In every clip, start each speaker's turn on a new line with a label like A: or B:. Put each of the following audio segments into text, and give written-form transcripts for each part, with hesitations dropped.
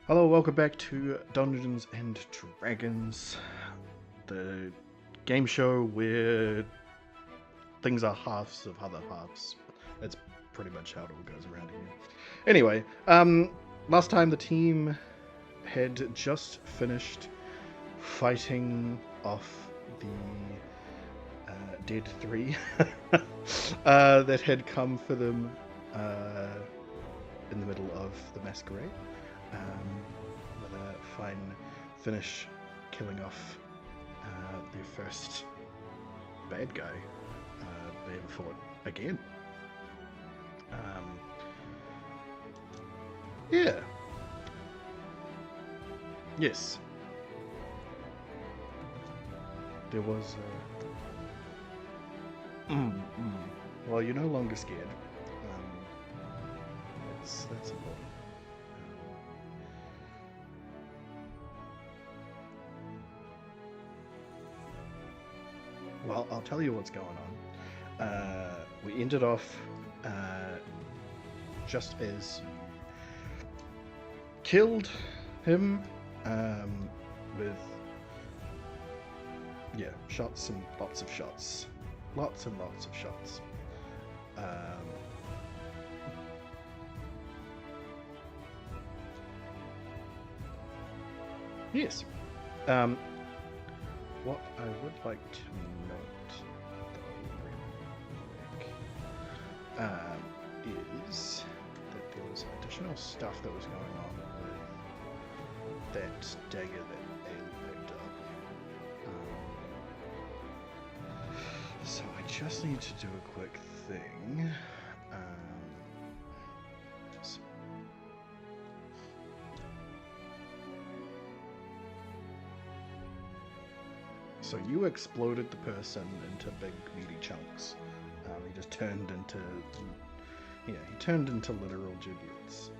A: Hello, welcome back to Dungeons and Dragons, the game show where things are halves of other halves. That's pretty much how it all goes around here. Anyway, last time the team had just finished fighting off the dead three that had come for them in the middle of the masquerade. With a fine finish, killing off their first bad guy they ever fought again. Yeah. Yes. There was. Well, you're no longer scared. That's important. Well, I'll tell you what's going on. We ended off just as killed him with shots and lots of shots, lots and lots of shots. Yes. What I would like to note, though, is that there was additional stuff that was going on with that dagger that Ailey picked up. So I just need to do a quick thing. So you exploded the person into big meaty chunks. He just turned into, he turned into literal giblets.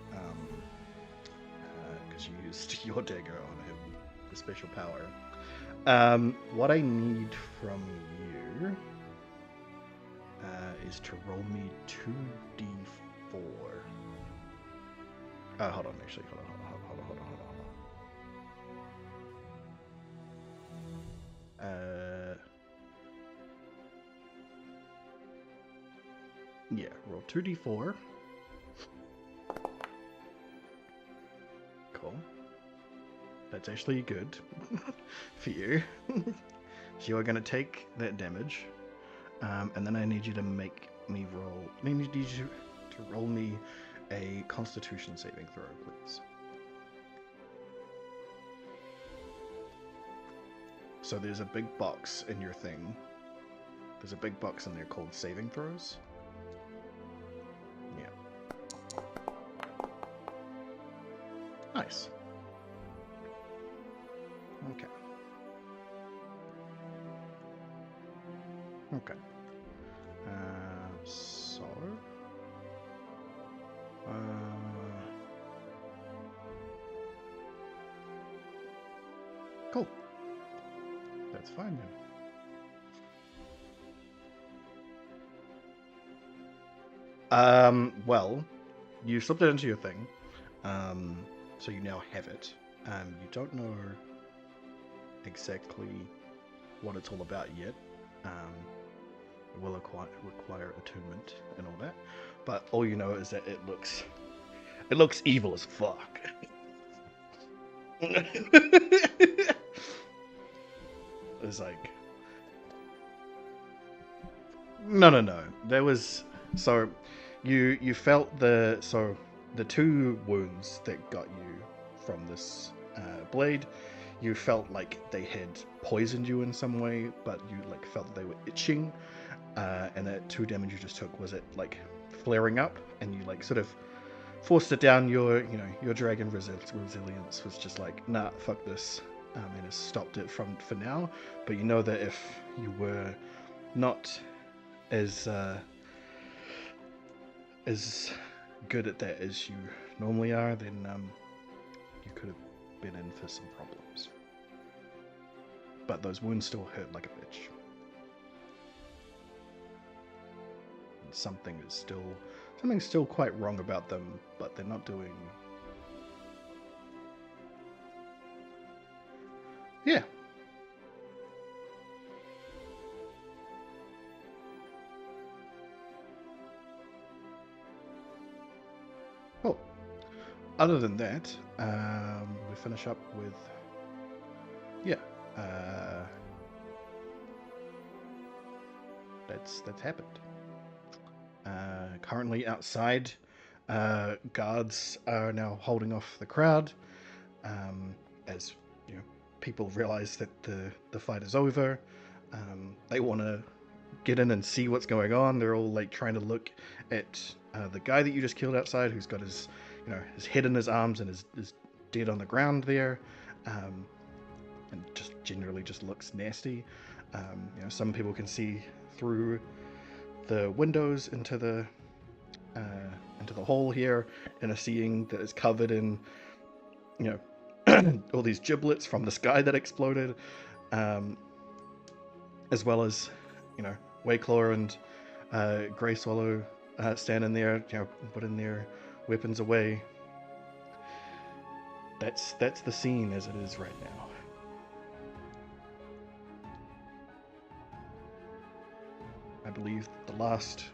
A: Because you used your dagger on him, the special power. What I need from you is to roll me 2d4. Hold on, actually, hold on. Yeah, roll 2d4. Cool. That's actually good for you. So you are going to take that damage, and then I need you to make me roll. I need you to roll me a Constitution saving throw, please. So there's a big box in your thing. There's a big box in there called saving throws. Yeah. Nice. Okay. Okay. So. Cool. That's fine then. Well, you slipped it into your thing. So you now have it. You don't know exactly what it's all about yet. It will require attunement and all that. But all you know is that it looks evil as fuck. It's like no. There was you felt the two wounds that got you from this blade. You felt like they had poisoned you in some way, but you like felt that they were itching, and that 2 damage you just took was it like flaring up, and you like sort of forced it down. Your dragon resilience was just like, nah, fuck this, and has stopped it for now. But you know that if you were not as good at that as you normally are, then you could have been in for some problems. But those wounds still hurt like a bitch. And something's still quite wrong about them, but they're not doing Yeah. Well, other than that, we finish up with yeah. Uh, that's happened. Currently outside, guards are now holding off the crowd as you know people realize that the fight is over. They want to get in and see what's going on. They're all like trying to look at the guy that you just killed outside, who's got his his head in his arms and is dead on the ground there, and just generally just looks nasty. Some people can see through the windows into the hole here and are seeing that it's covered in you know all these giblets from the sky that exploded, as well as Wayclaw and Grey Swallow standing there, putting their weapons away. That's the scene as it is right now. I believe the last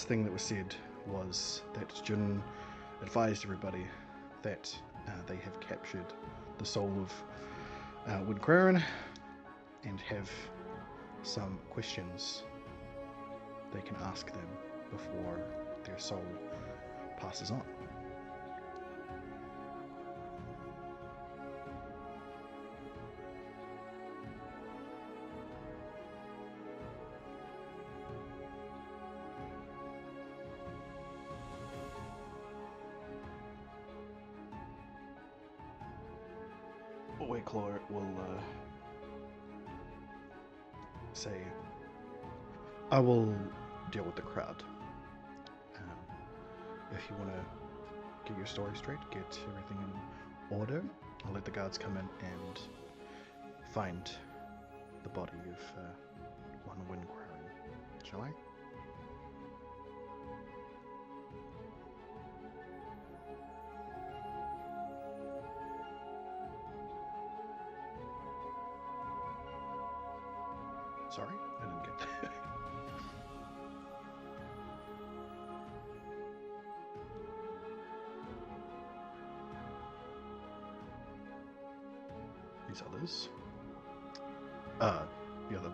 A: thing that was said was that Jun advised everybody that they have captured the soul of Woodcraren and have some questions they can ask them before their soul passes on. Wayclaw will say, I will deal with the crowd. If you want to get your story straight, get everything in order, I'll let the guards come in and find the body of one Windcrown. Shall I? Sorry, I didn't get that. These others. The other.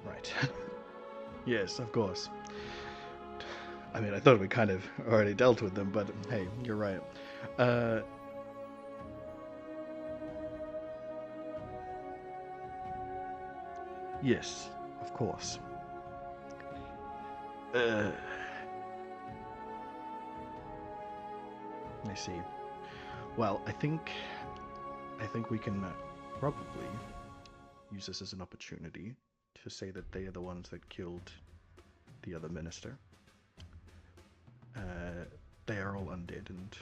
A: Right. Yes, of course. I mean, I thought we kind of already dealt with them, but hey, you're right. Yes, of course. I see. Well, I think we can probably use this as an opportunity to say that they are the ones that killed the other minister. They are all undead, and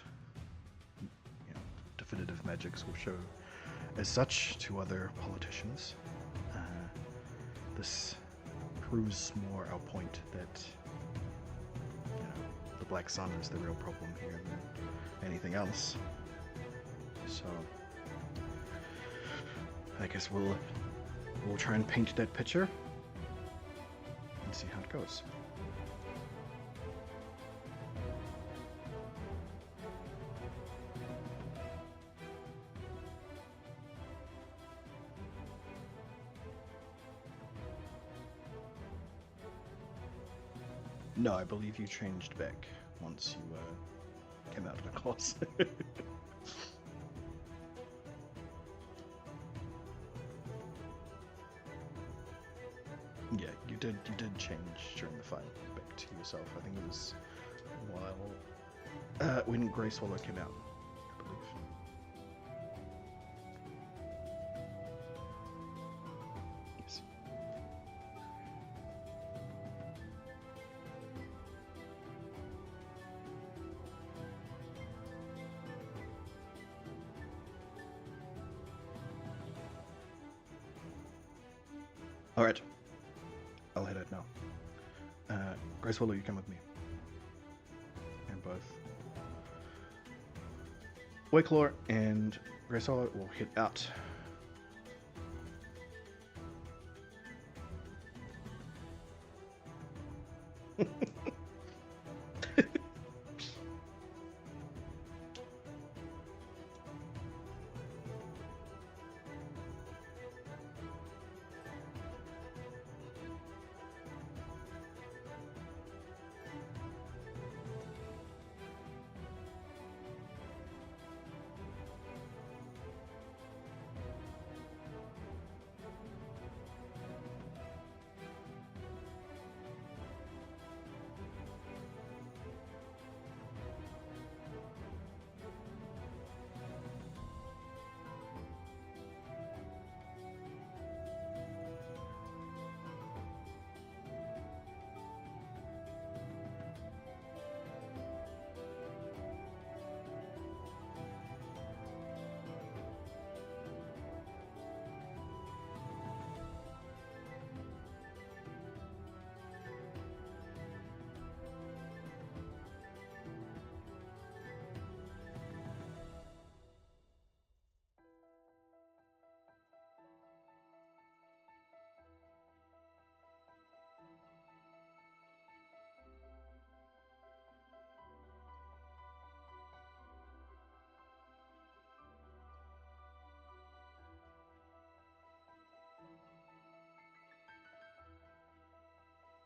A: definitive magics will show as such to other politicians. This proves more our point that the Black Sun is the real problem here than anything else. So I guess we'll try and paint that picture and see how it goes. No, I believe you changed back once you came out of the closet. Yeah, you did change during the fight back to yourself. I think it was a while when Grey Swallow came out, I believe. Yes. All right. I'll head out now. Grey Swallow, you come with me. And both Wayclaw and Guess I will head out.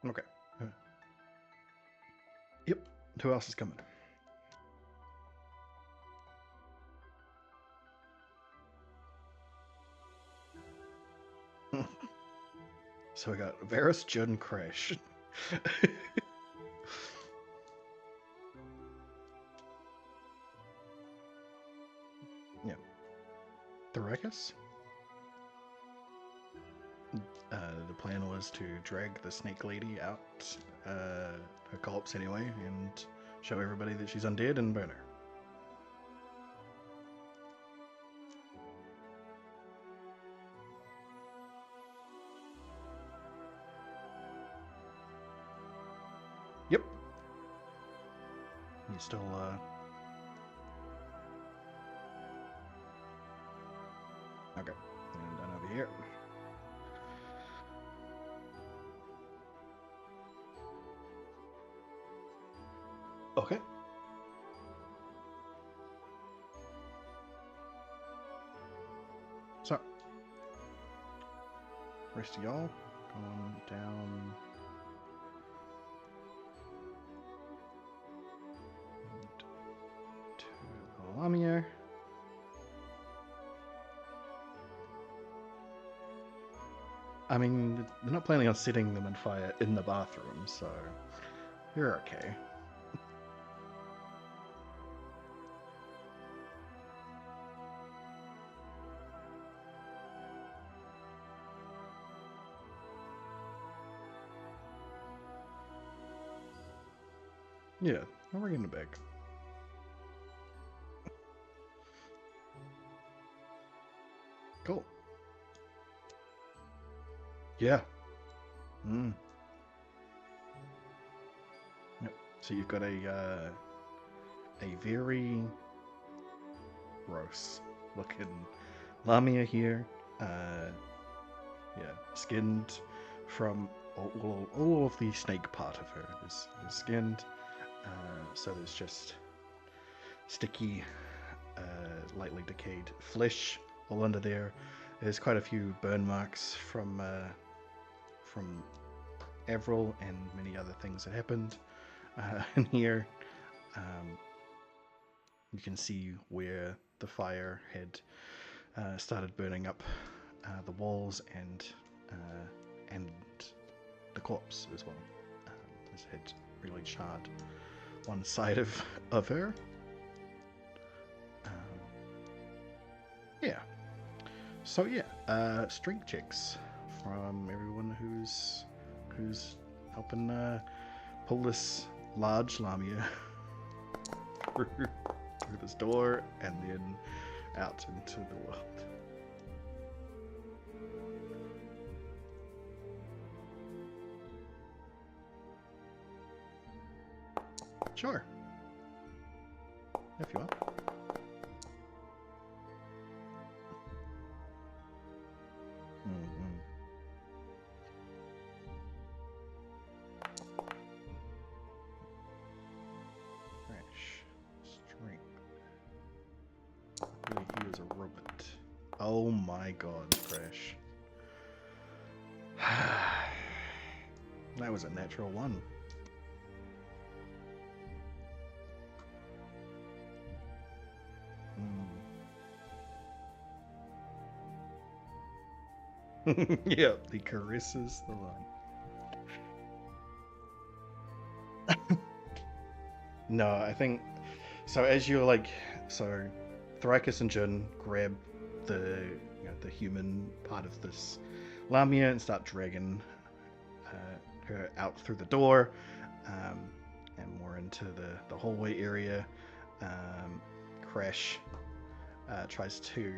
A: Okay. Yep. Who else is coming? So we got Varus, Jun, Crash. Yeah. Thrakus? The plan was to drag the snake lady out, her corpse anyway, and show everybody that she's undead and burn her. Yep. You still, Okay. And done over here. Okay. So, rest of y'all going down to Lamia. I mean, they're not planning on setting them on fire in the bathroom, so you're okay. Yeah, I'm bringing it back. Cool. Yeah. Mm. Yep. So you've got a very gross looking Lamia here. Yeah, skinned from all of the snake part of her is skinned. So there's just sticky, lightly decayed flesh all under there. There's quite a few burn marks from Avril and many other things that happened in here. You can see where the fire had started burning up the walls and the corpse as well. This had really charred one side of her. Yeah. So yeah, strength checks from everyone who's helping pull this large Lamia through this door and then out into the world. Sure. If you want. Oh my god, Crash. That was a natural one. Yeah, he caresses the line. No, I think so. As you're like, so Thrykus and Jin grab the the human part of this Lamia and start dragging her out through the door, um, and more into the hallway area. Crash tries to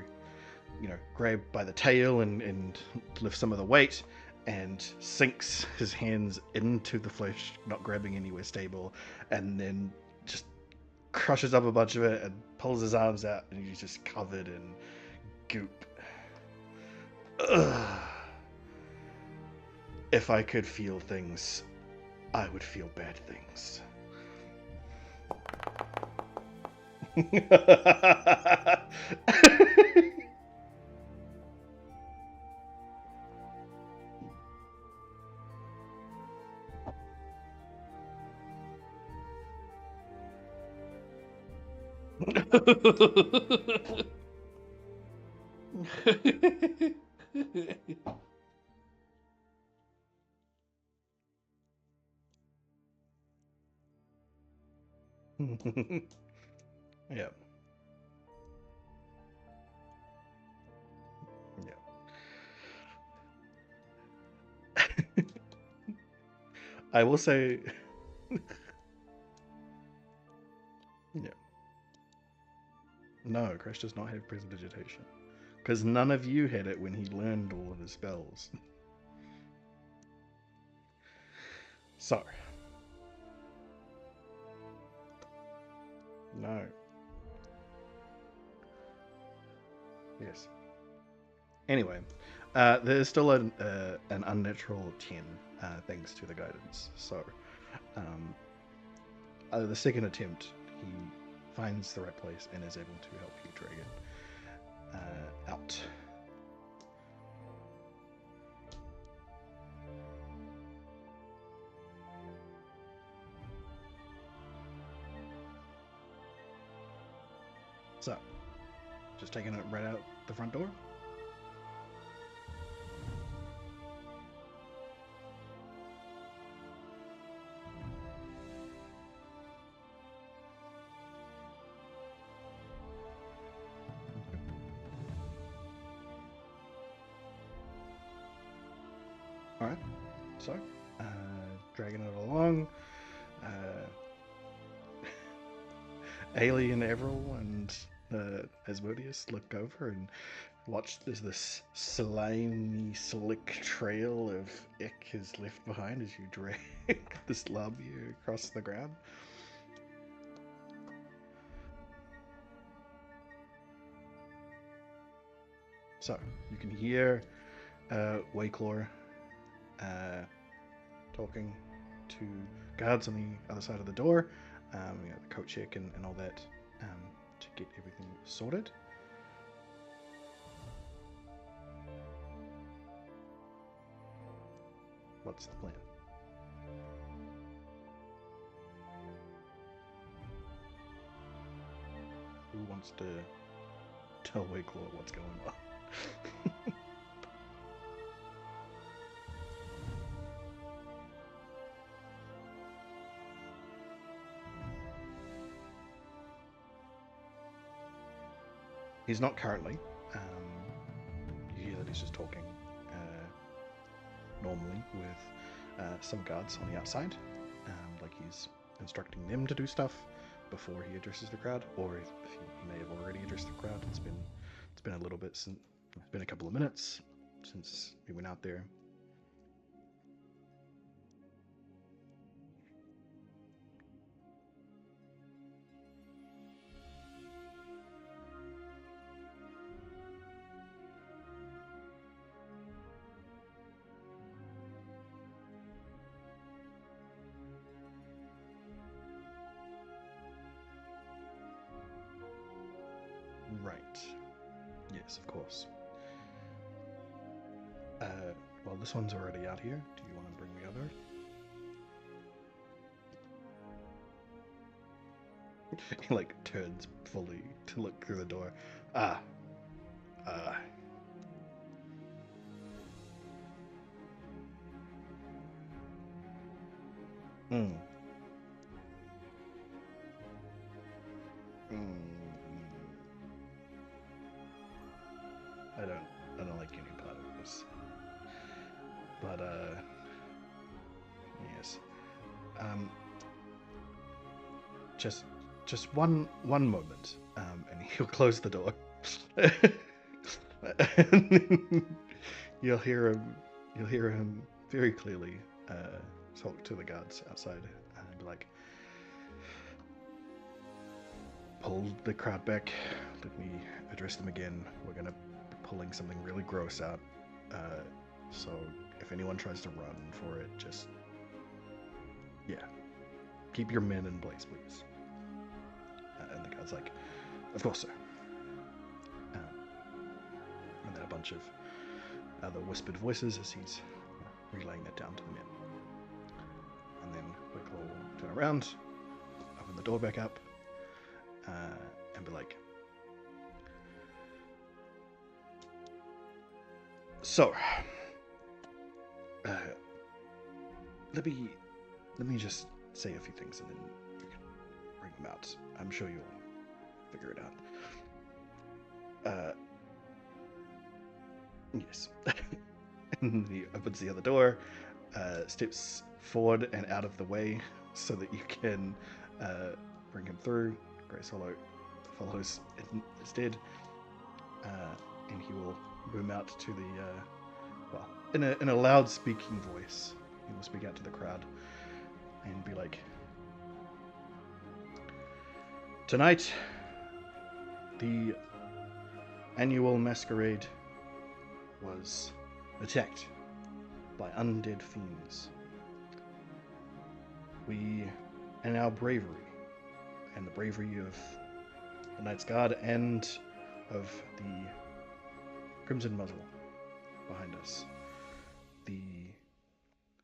A: grab by the tail and lift some of the weight, and sinks his hands into the flesh, not grabbing anywhere stable, and then just crushes up a bunch of it and pulls his arms out, and he's just covered in goop. Ugh. If I could feel things, I would feel bad things. Yeah. Yeah. I will say, yeah. No, Crash does not have prestidigitation. Because none of you had it when he learned all of his spells. So. No. Yes. Anyway, there's still an unnatural 10 thanks to the guidance. So, um, the second attempt, he finds the right place and is able to help you drag it out. So, just taking it right out the front door. Alright, so, dragging it along, Ailey and Avril and Asmodeus look over and watch as this slimy, slick trail of ick is left behind as you drag this Lamia across the ground. So, you can hear Wayclaw talking to guards on the other side of the door, the coat check and all that, to get everything sorted. What's the plan? Who wants to tell Wayclaw what's going on? He's not currently. You hear that he's just talking normally with some guards on the outside, like he's instructing them to do stuff before he addresses the crowd, or if he may have already addressed the crowd. It's been a little bit since. It's been a couple of minutes since we went out there. Right. Yes, of course. Well, this one's already out here. Do you want to bring the other? He like turns fully to look through the door. Ah. Hmm. I don't like any part of this. But yes. Just one moment. And he'll close the door. And you'll hear him very clearly talk to the guards outside and be like, pull the crowd back, let me address them again. We're gonna be pulling something really gross out, so if anyone tries to run for it, just keep your men in place, please. And the guard's like, of course, sir. And then a bunch of other whispered voices as he's relaying that down to the men. And then Wickle will turn around, open the door back up, and be like, so, let me just say a few things and then you can bring them out. I'm sure you'll figure it out. Yes. And he opens the other door, steps forward and out of the way so that you can bring him through. Grace Hollow follows instead, and he will boom out to the in a loud speaking voice. He will speak out to the crowd and be like, tonight, the annual masquerade was attacked by undead fiends. We, in our bravery, and the bravery of the Knight's Guard and of the Crimson Muzzle behind us, the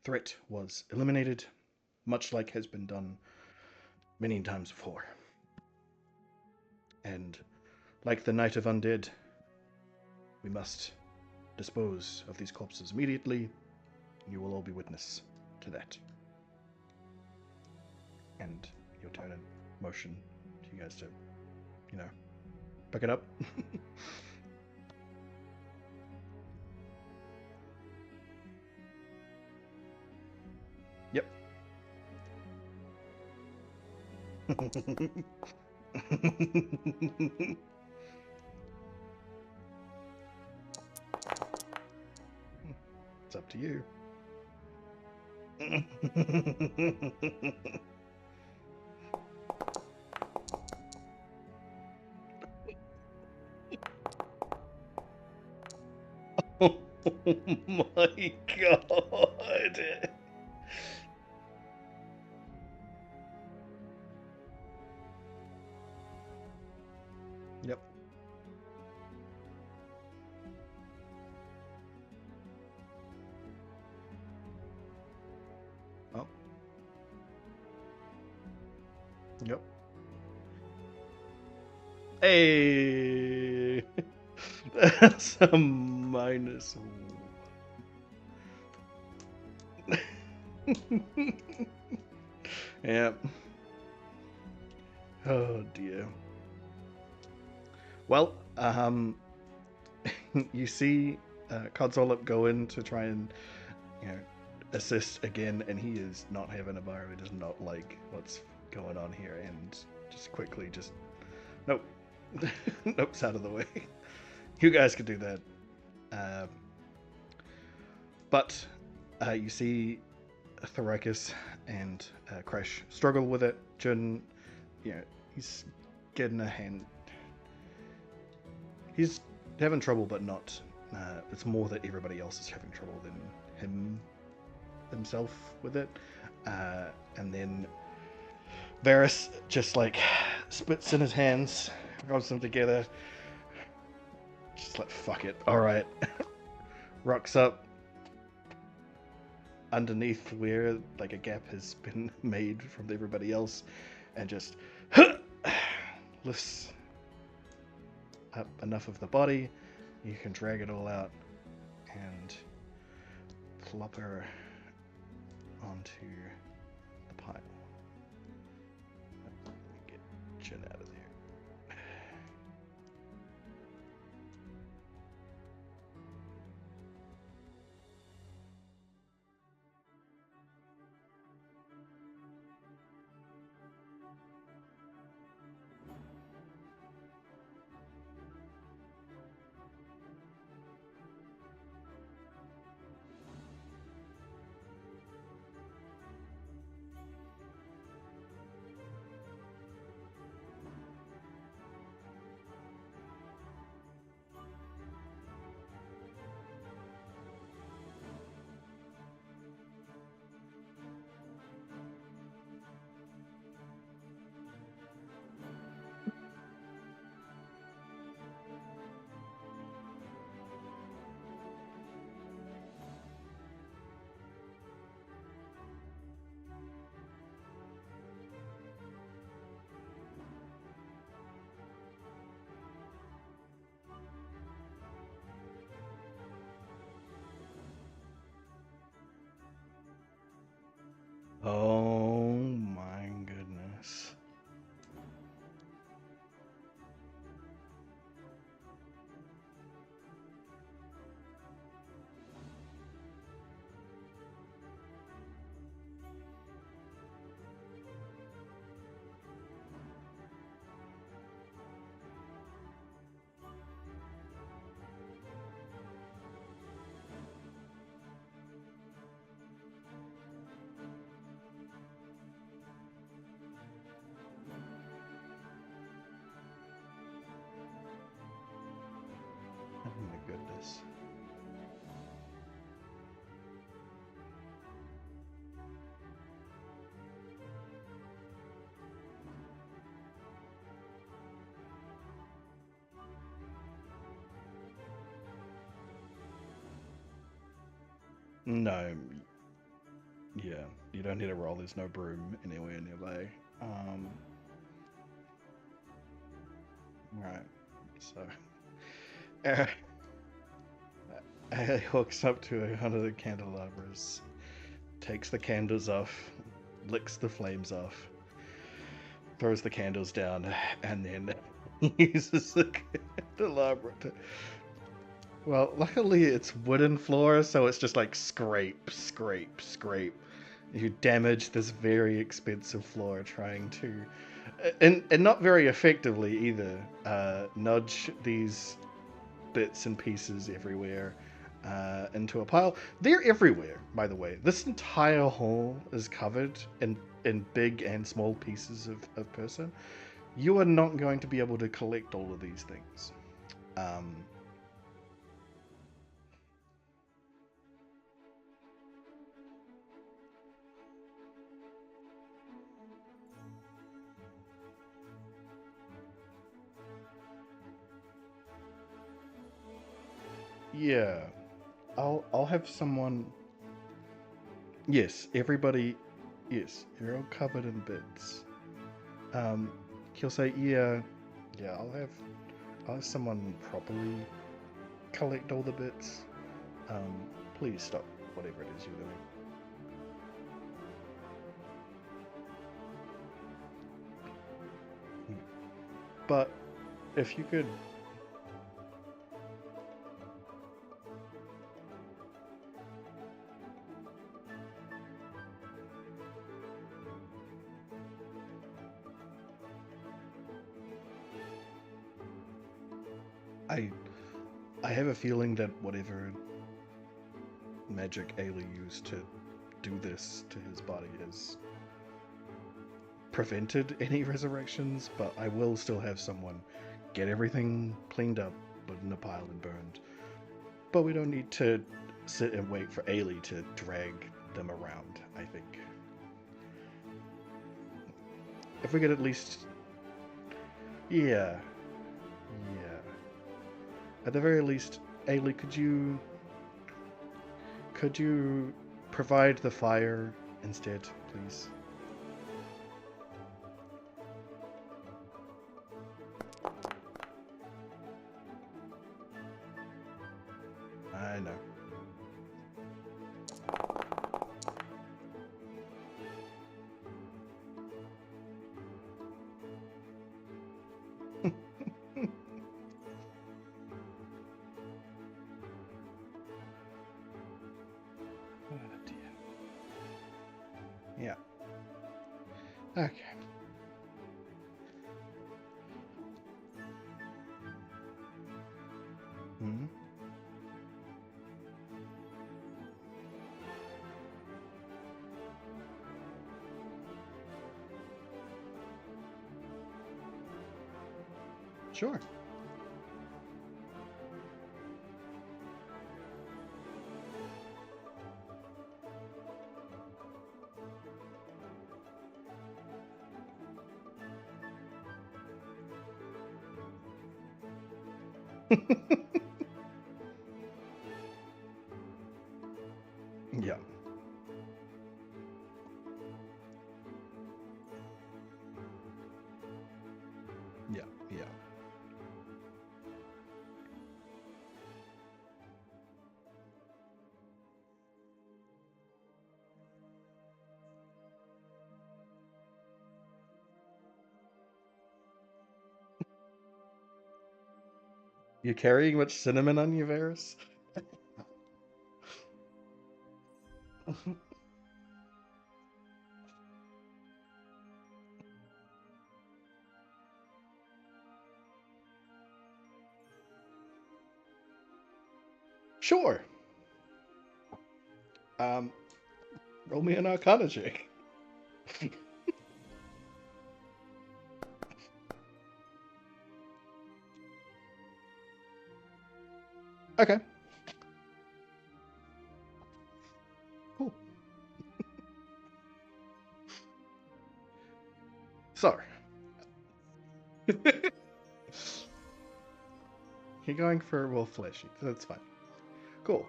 A: threat was eliminated, much like has been done many times before. And like the Night of Undead, we must dispose of these corpses immediately. You will all be witness to that. And he'll turn and motion to you guys to, pick it up. Yep. It's up to you. Oh my god. Yep. Oh. Yep. Hey. That's a minus one. Yep. Oh dear. Well, you see Codzolop go in to try and, assist again, and he is not having a bar. He does not like what's going on here, and just quickly nope. Nope's out of the way. You guys could do that. But you see Thoricus and Crash struggle with it. Jun, he's getting a hand. He's having trouble, but not. It's more that everybody else is having trouble than himself with it. And then Varys just spits in his hands, rubs them together. Just fuck it. All right. Rocks up, underneath where like a gap has been made from everybody else, and just lifts up enough of the body. You can drag it all out and plop her onto the pile. Get Jin out of there. Oh my goodness. Oh my goodness. No, yeah, you don't need a roll. There's no broom anywhere nearby. Right, so uh, he hooks up to one of the candelabras, takes the candles off, licks the flames off, throws the candles down, and then uses the candelabra to. Well, luckily it's wooden floor, so it's just like scrape, scrape, scrape. You damage this very expensive floor trying to, and not very effectively either, nudge these bits and pieces everywhere into a pile. They're everywhere, by the way. This entire hall is covered in big and small pieces of person. You are not going to be able to collect all of these things. Yeah, I'll have someone. Yes, everybody. Yes, you're all covered in bits. Um, he'll say, yeah, yeah. I'll have someone properly collect all the bits. Please stop whatever it is you're doing. But if you could. I I have a feeling that whatever magic Ailey used to do this to his body has prevented any resurrections, but I will still have someone get everything cleaned up, put in a pile and burned. But we don't need to sit and wait for Ailey to drag them around, I think. If we could at least. Yeah. Yeah. At the very least, Ailey, could you provide the fire instead, please? I know. Oh dear. Yeah. Okay. Hmm. Sure. Yeah. Yeah. Yeah. You carrying much cinnamon on you, Varys? Sure. Um, roll me an Arcana check. Okay. Cool. So, you're going for wolf fleshy. That's fine. Cool.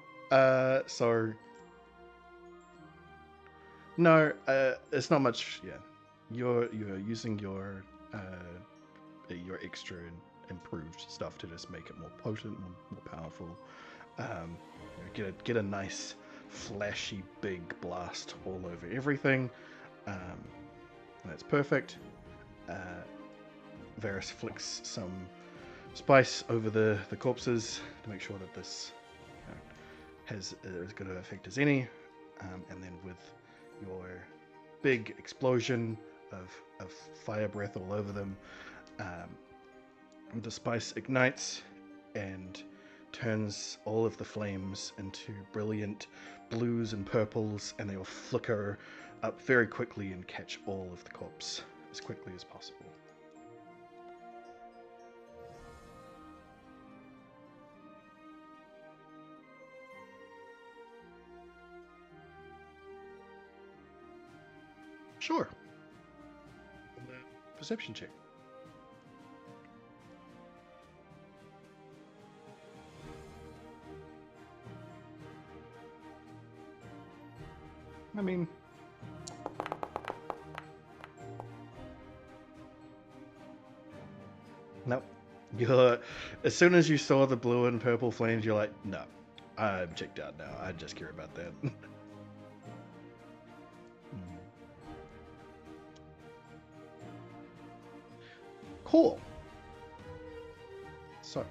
A: So no, it's not much. Yeah, you're using your extra and improved stuff to just make it more potent, more powerful. Get a nice flashy big blast all over everything. That's perfect. Uh, Varys flicks some spice over the corpses to make sure that this has as good an effect as any. And then with your big explosion of fire breath all over them, the spice ignites and turns all of the flames into brilliant blues and purples, and they will flicker up very quickly and catch all of the corpse as quickly as possible. Sure. Perception check. I mean, nope. You're, as soon as you saw the blue and purple flames, you're like, no, I'm checked out now. I just care about that. Cool. So.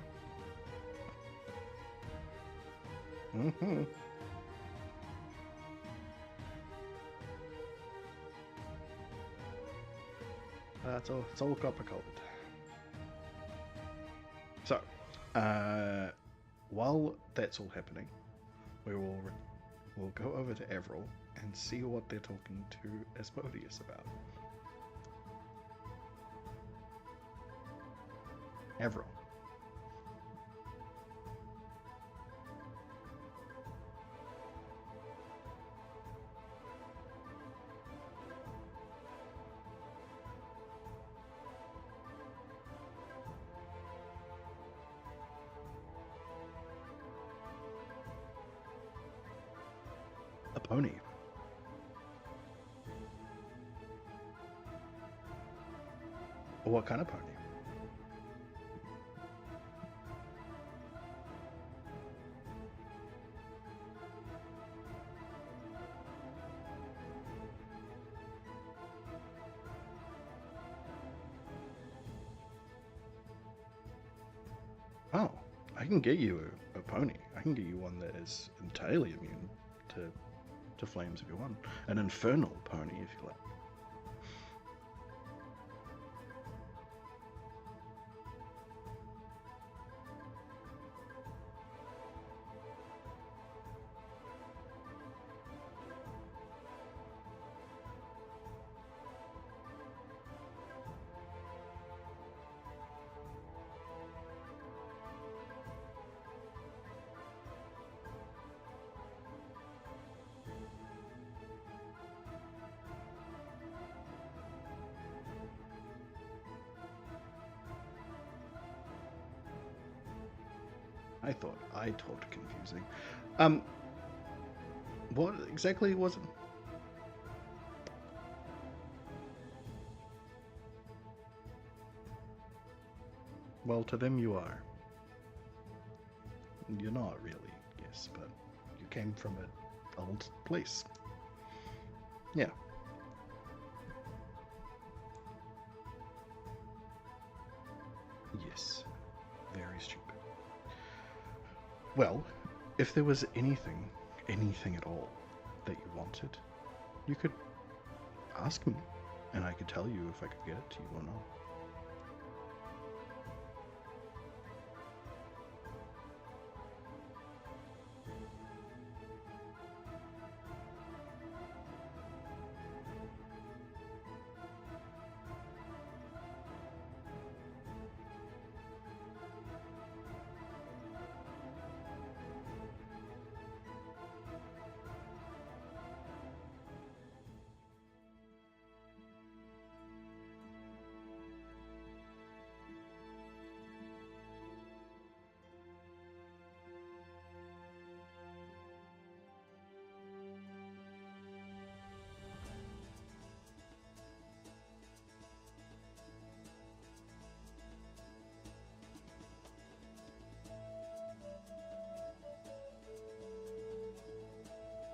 A: Mm-hmm. It's all copper colored. So, while that's all happening, we'll go over to Avril and see what they're talking to Asmodeus about. Avril. pony. What kind of pony? Oh, I can get you a pony. I can get you one that is entirely immune to flames if you want. An infernal pony if you like. I thought I talked confusing. What exactly was it? Well, to them you are. You're not really, yes, but you came from an old place. Yeah. Yes. Very stupid. Well, if there was anything at all that you wanted, you could ask me, and I could tell you if I could get it to you or not.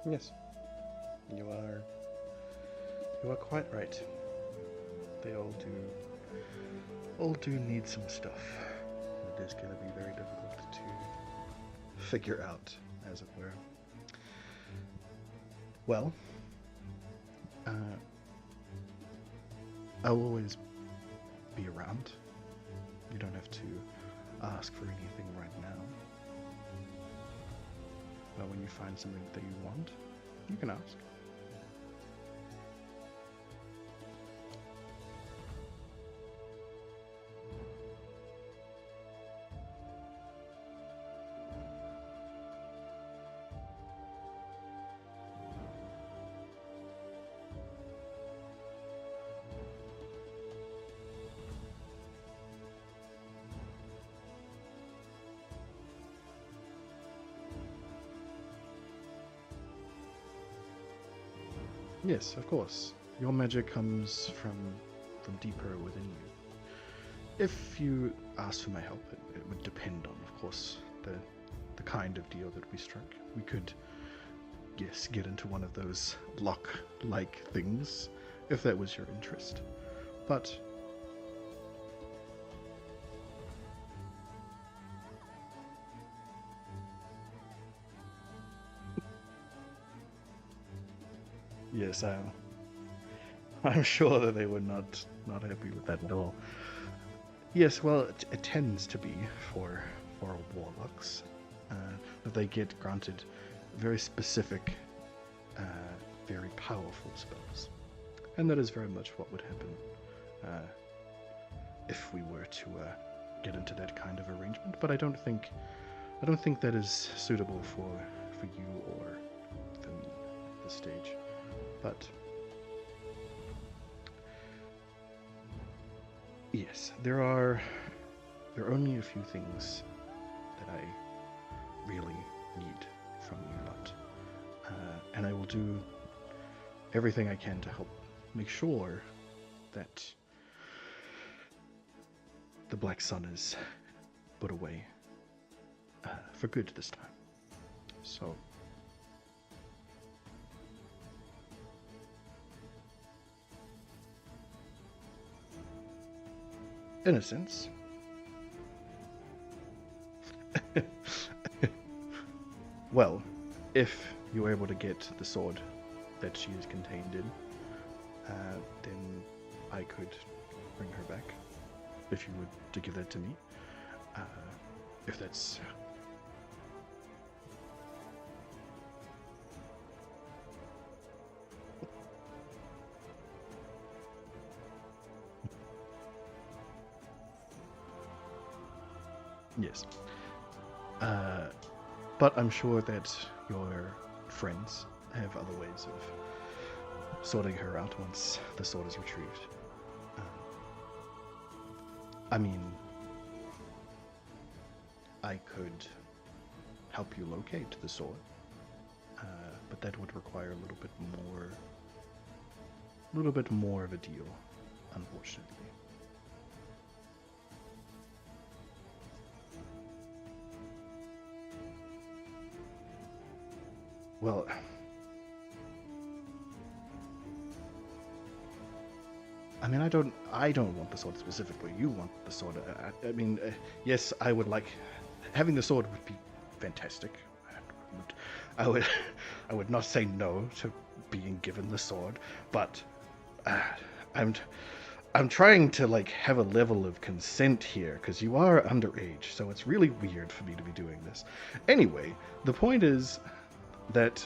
A: Yes, you are quite right. They all do need some stuff. It is going to be very difficult to figure out, as it were. Well, I'll always be around. You don't have to ask for anything right now. But when you find something that you want, you can ask. Yes, of course. Your magic comes from deeper within you. If you ask for my help, it would depend on, of course, the kind of deal that we struck. We could, yes, get into one of those lock-like things, if that was your interest. But yes, I'm sure that they were not happy with that at all. Yes, well, it tends to be for warlocks that they get granted very specific, very powerful spells, and that is very much what would happen if we were to get into that kind of arrangement. But I don't think that is suitable for you or for me at this stage. But yes, there are only a few things that I really need from you, but and I will do everything I can to help make sure that the Black Sun is put away for good this time. So, in a sense, well, if you were able to get the sword that she is contained in, then I could bring her back. If you were to give that to me, if that's yes, but I'm sure that your friends have other ways of sorting her out once the sword is retrieved. I mean, I could help you locate the sword, but that would require a little bit more of a deal, unfortunately. Well, I mean, I don't want the sword specifically. You want the sword. I mean, yes, I would like having the sword would be fantastic. I would, I would not say no to being given the sword, but I'm, I'm trying to like have a level of consent here because you are underage, so it's really weird for me to be doing this. Anyway, the point is that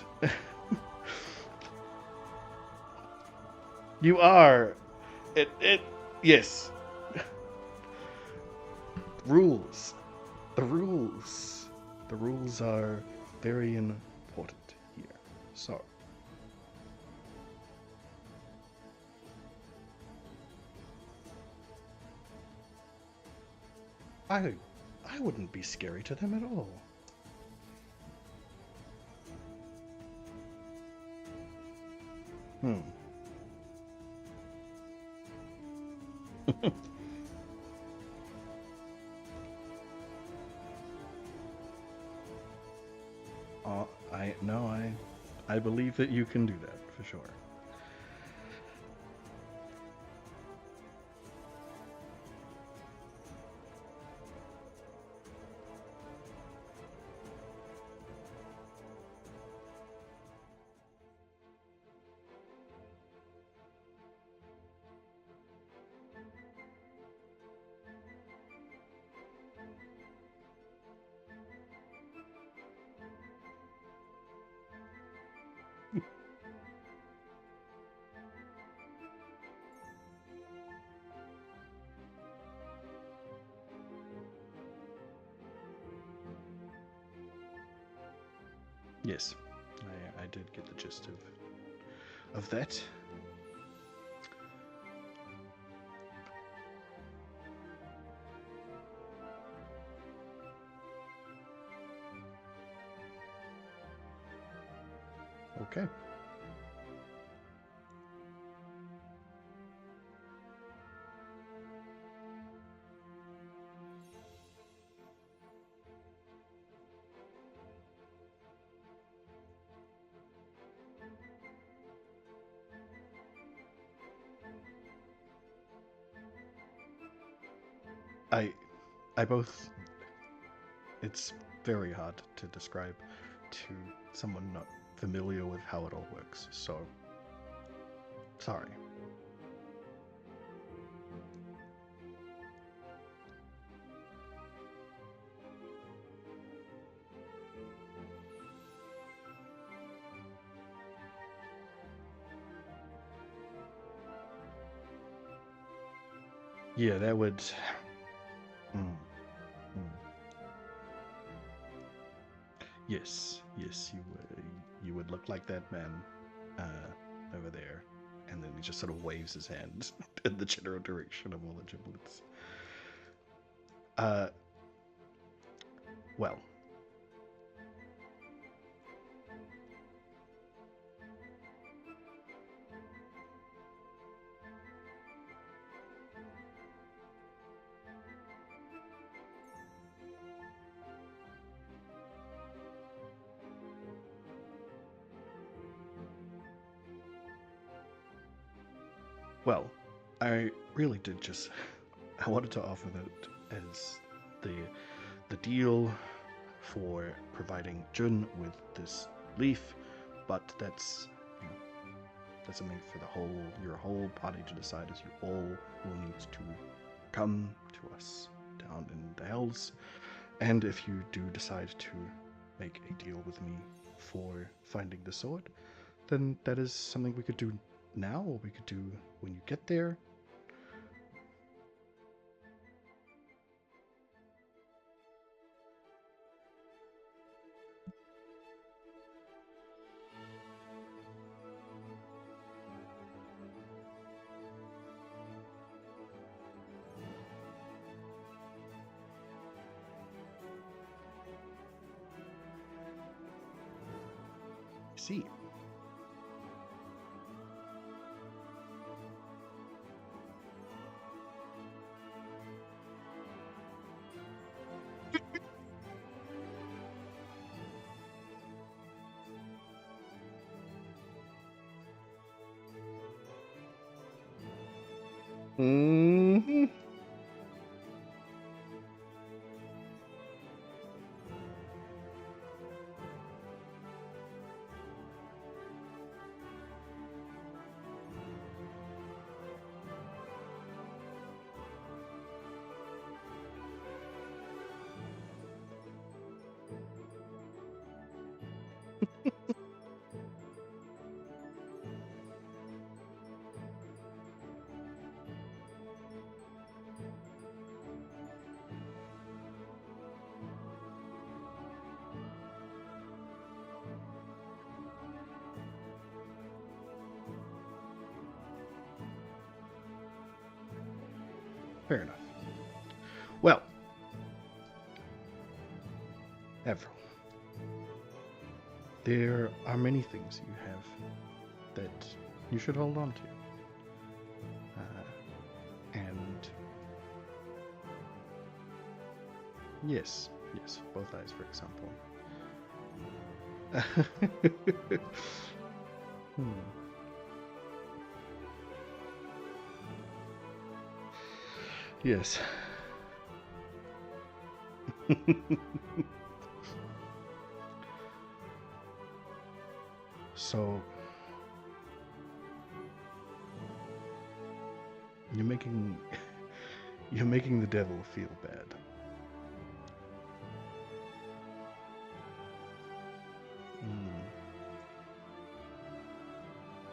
A: you are. Yes. Rules. The rules. The rules are very important here. So. I wouldn't be scary to them at all. Hmm. I believe that you can do that for sure. Yes, I did get the gist of that. Okay. I I both it's very hard to describe to someone not familiar with how it all works. So sorry. Yeah, that would. Mm, mm. Yes, yes, you would look like that man over there, and then he just sort of waves his hand in the general direction of all the giblets. Uh, well, Well, I really did just. I wanted to offer that as the the deal for providing Jun with this leaf, but that's something for your whole party to decide, as you all will need to come to us down in the hells. And if you do decide to make a deal with me for finding the sword, then that is something we could do now, or we could do when you get there. See. Mm-hmm. Fair enough. Well, Avril, there are many things you have that you should hold on to. And yes, both eyes, for example. Hmm. Yes. So you're making you're making the devil feel bad. Hmm.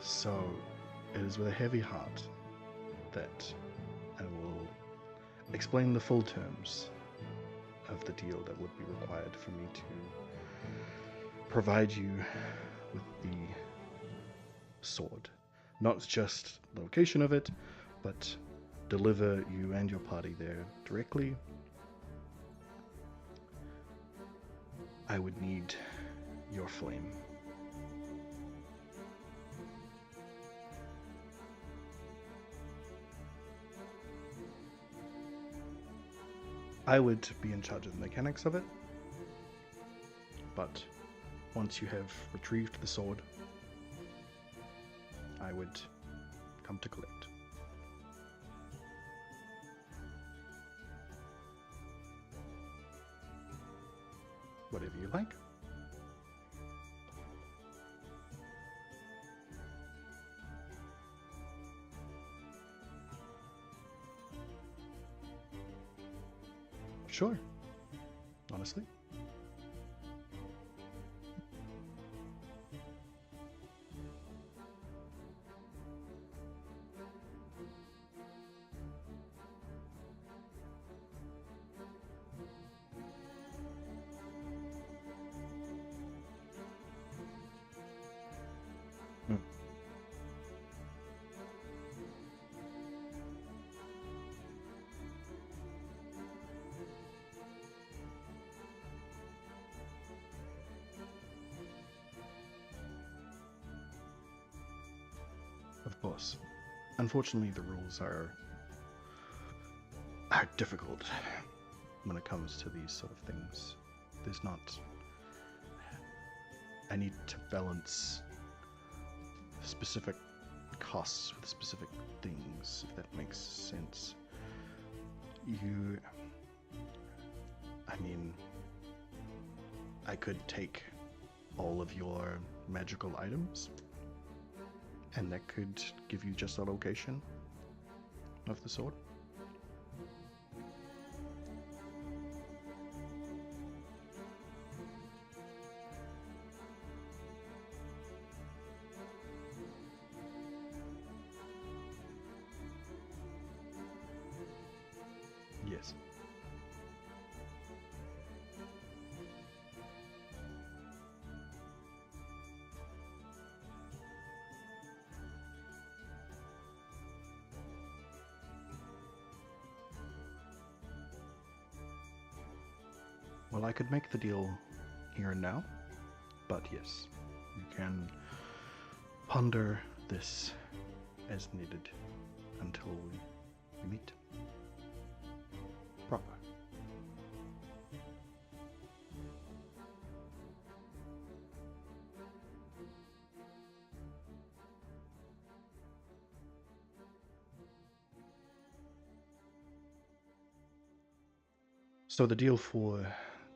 A: So it is with a heavy heart that I will explain the full terms of the deal that would be required for me to provide you with the sword. Not just the location of it, but deliver you and your party there directly. I would need your flame. I would be in charge of the mechanics of it, but once you have retrieved the sword, I would come to collect. Whatever you like. Sure. Honestly. Hmm. Of course. Unfortunately, the rules are difficult when it comes to these sort of things. There's not. I need to balance specific costs with specific things, if that makes sense. I mean, I could take all of your magical items, and that could give you just the location of the sword. Yes. Well, I could make the deal here and now, but yes, you can ponder this as needed until we meet. Proper. So the deal for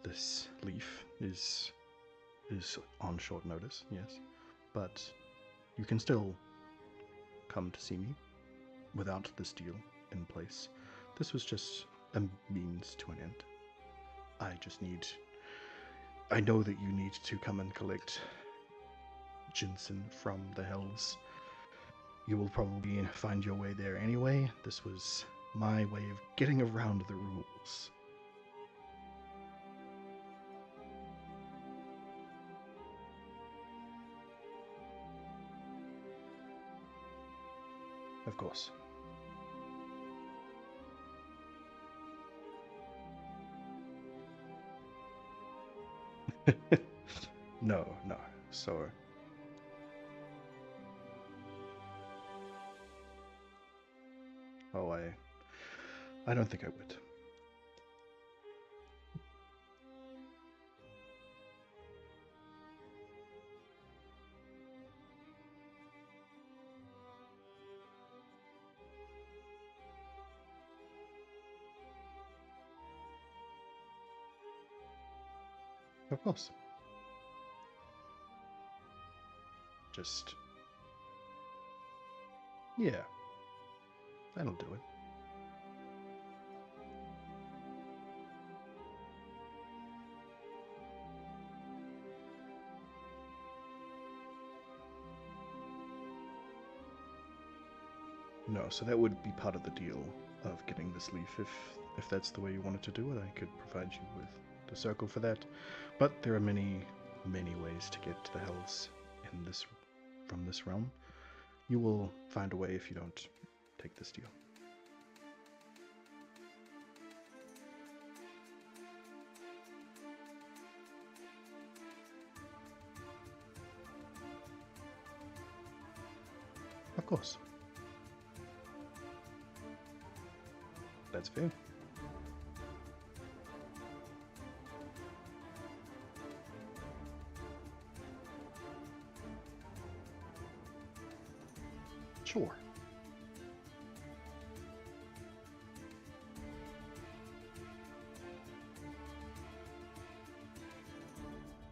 A: this leaf is on short notice, yes, but you can still come to see me without this deal in place. This was just a means to an end. I know that you need to come and collect ginseng from the hells. You will probably find your way there anyway. This was my way of getting around the rules. Of course. No. So I don't think I would. Of course. Just yeah, that'll do it. No, so that would be part of the deal of getting this leaf. If that's the way you wanted to do it, I could provide you with the circle for that. But there are many ways to get to the hells from this realm. You will find a way if you don't take this deal. Of course. That's fair. Sure.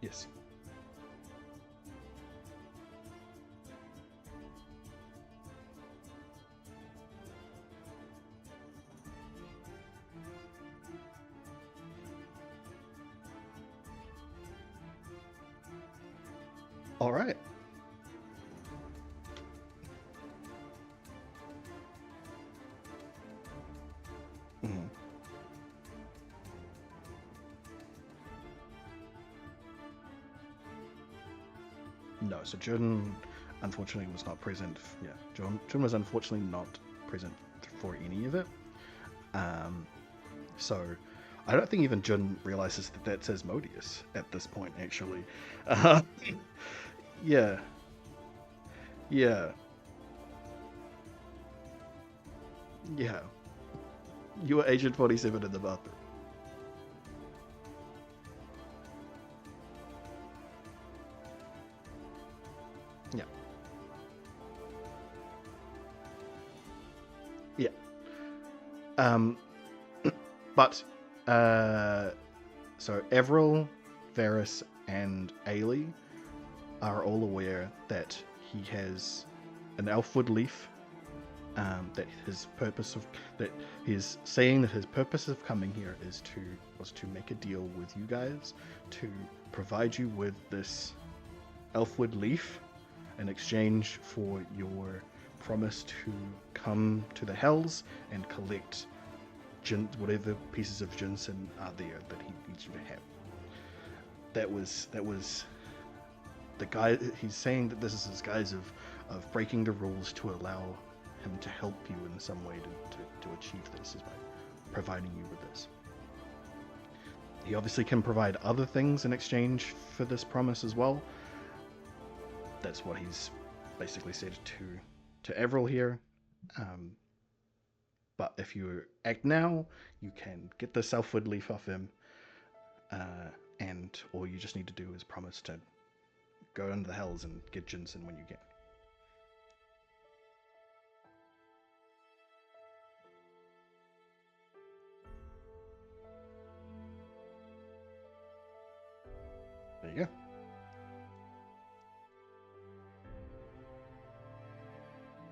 A: Yes. All right. Mhm. No, so Jun unfortunately was not present. Yeah, Jun was unfortunately not present for any of it. So I don't think even Jun realizes that says Modius at this point, actually. Uh, yeah, yeah, yeah. You were Agent 47 in the bathroom. Yeah. Um, but so Avril, Varys, and Ailey are all aware that he has an elfwood leaf. That his purpose of that he's saying that his purpose of coming here was to make a deal with you guys to provide you with this elfwood leaf in exchange for your promise to come to the Hells and collect whatever pieces of ginseng are there that he needs you to have. That was the guy. He's saying that this is his guise of breaking the rules to allow him to help you in some way to achieve this, is by providing you with this. He obviously can provide other things in exchange for this promise as well. That's what he's basically said to Avril here. But if you act now, you can get the selfwood leaf off him, and all you just need to do is promise to go into the Hells and get ginseng when you can. There you go.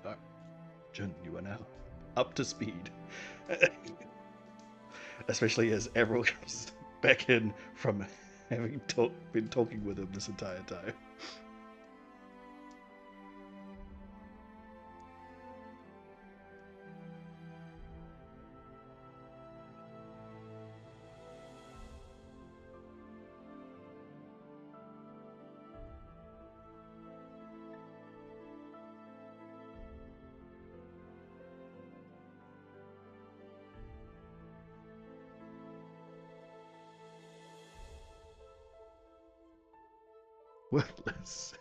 A: So, Jin, you are now up to speed. Especially as Avril comes back in from having been talking with him this entire time. Worthless.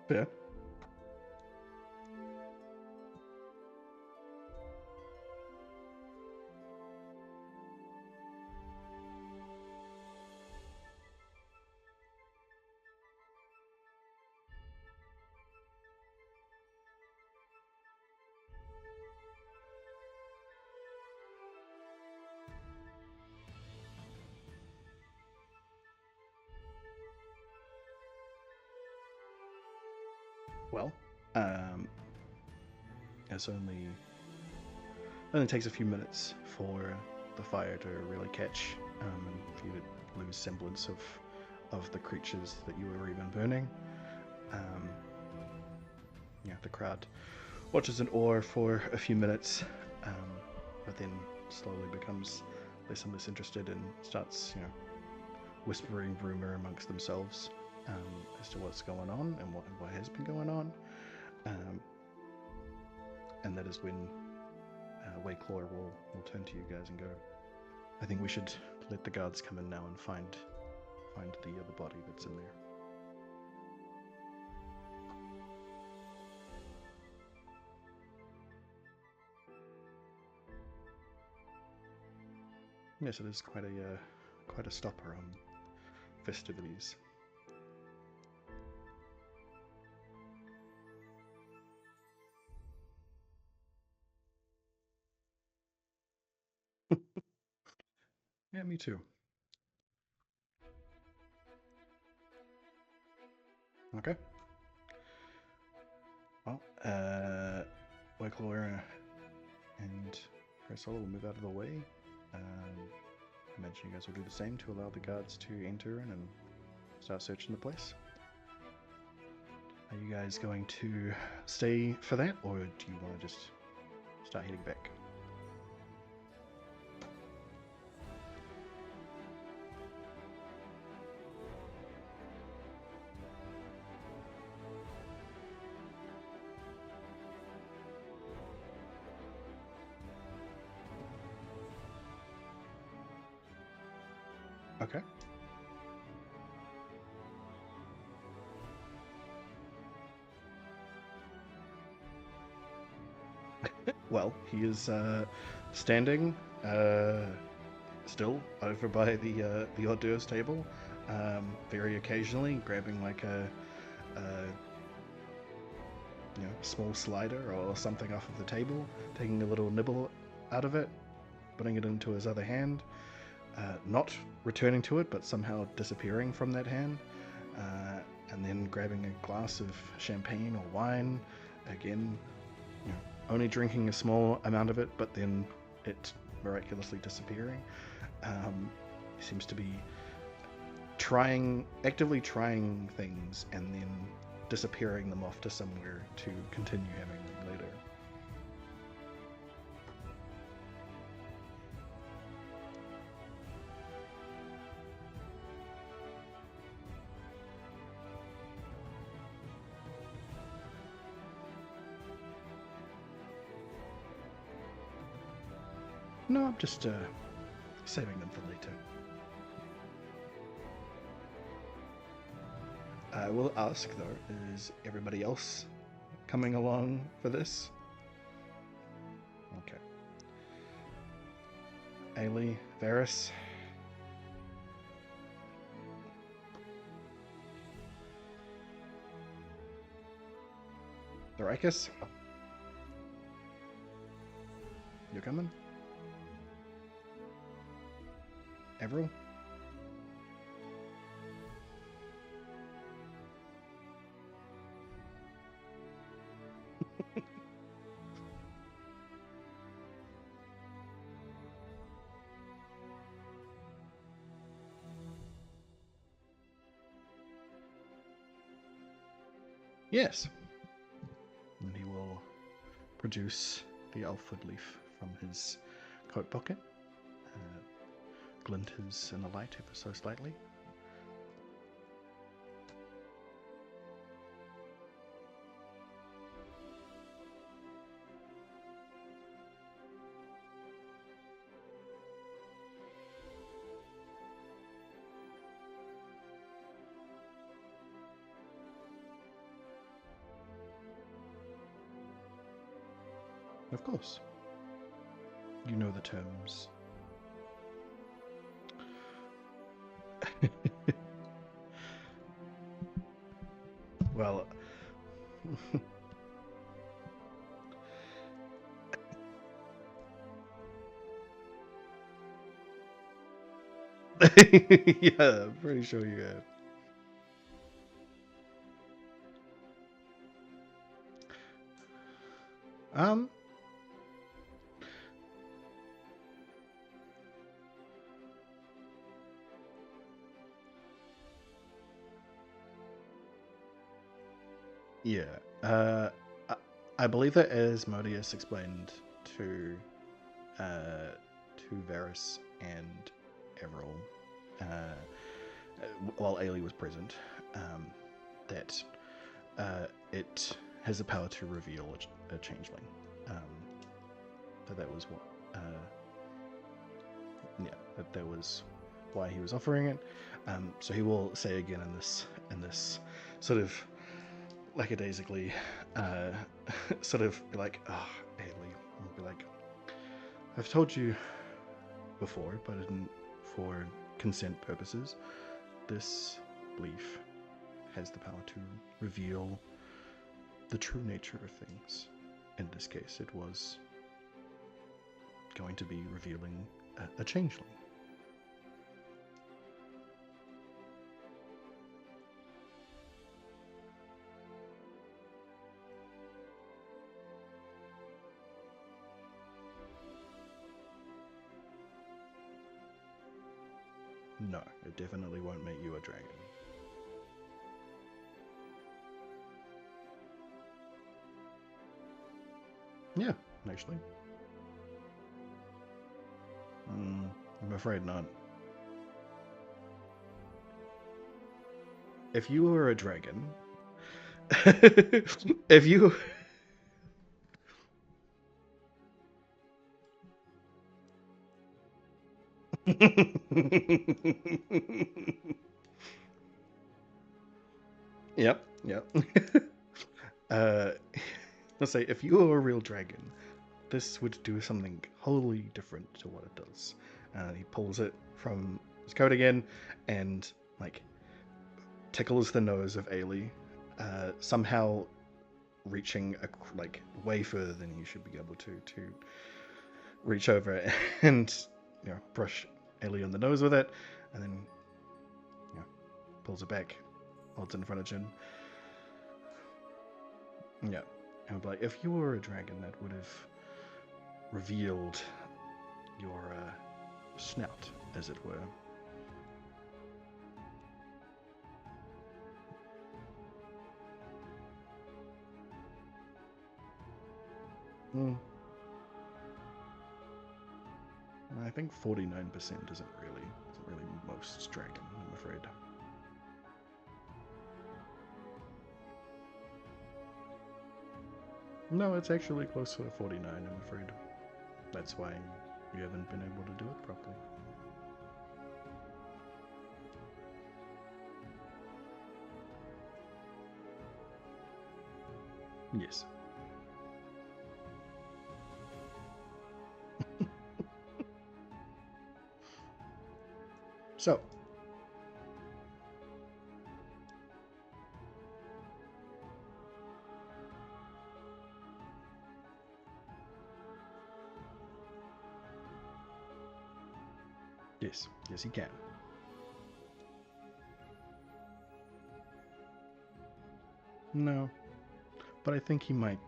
A: Fair. Well, it's only takes a few minutes for the fire to really catch, and for you to lose semblance of the creatures that you were even burning. Yeah, the crowd watches in awe for a few minutes, but then slowly becomes less and less interested and starts, whispering rumor amongst themselves as to what's going on and what has been going on. And that is when Wayclaw will turn to you guys and go, I think we should let the guards come in now and find the other body that's in there. Yes, it is quite a stopper on festivities. Yeah, me too. Okay. Well, Wayclaw and Grasola will move out of the way. I imagine you guys will do the same to allow the guards to enter in and start searching the place. Are you guys going to stay for that, or do you want to just start heading back? Okay. well, he is standing still over by the hors d'oeuvres table, very occasionally grabbing like a small slider or something off of the table, taking a little nibble out of it, putting it into his other hand, not returning to it, but somehow disappearing from that hand, and then grabbing a glass of champagne or wine, again, only drinking a small amount of it, but then it miraculously disappearing. He seems to be actively trying things and then disappearing them off to somewhere to continue having them later. No, I'm just saving them for later. I will ask though, is everybody else coming along for this? Okay. Ailey, Varys. Thoricus? You coming? Everil? Yes. And he will produce the Alfwood leaf from his coat pocket, glint his in the light ever so slightly. Of course. You know the terms. Well, yeah, I'm pretty sure you have. Um, yeah. I believe that as Modius explained to Varys and Everil, while Ailey was present, that it has the power to reveal a changeling. That was what, that was why he was offering it. So he will say again in this sort of lackadaisically, sort of be like, "Oh, Ailey," and be like, "I've told you before, but for consent purposes, this leaf has the power to reveal the true nature of things. In this case, it was going to be revealing a changeling." No, it definitely won't make you a dragon. Yeah, actually. I'm afraid not. If you were a dragon, if you Yep, yep. uh, let's say if you were a real dragon, this would do something wholly different to what it does. And he pulls it from his coat again and like tickles the nose of Ailey, somehow reaching like way further than he should be able to reach over and brush Ailey on the nose with it, and then pulls it back, holds it in front of Jin. Yeah, and like, if you were a dragon, that would have revealed your snout, as it were. I think 49% isn't really most dragon, I'm afraid. No, it's actually closer to 49, I'm afraid. That's why you haven't been able to do it properly. Yes. So, yes, he can. No, but I think he might.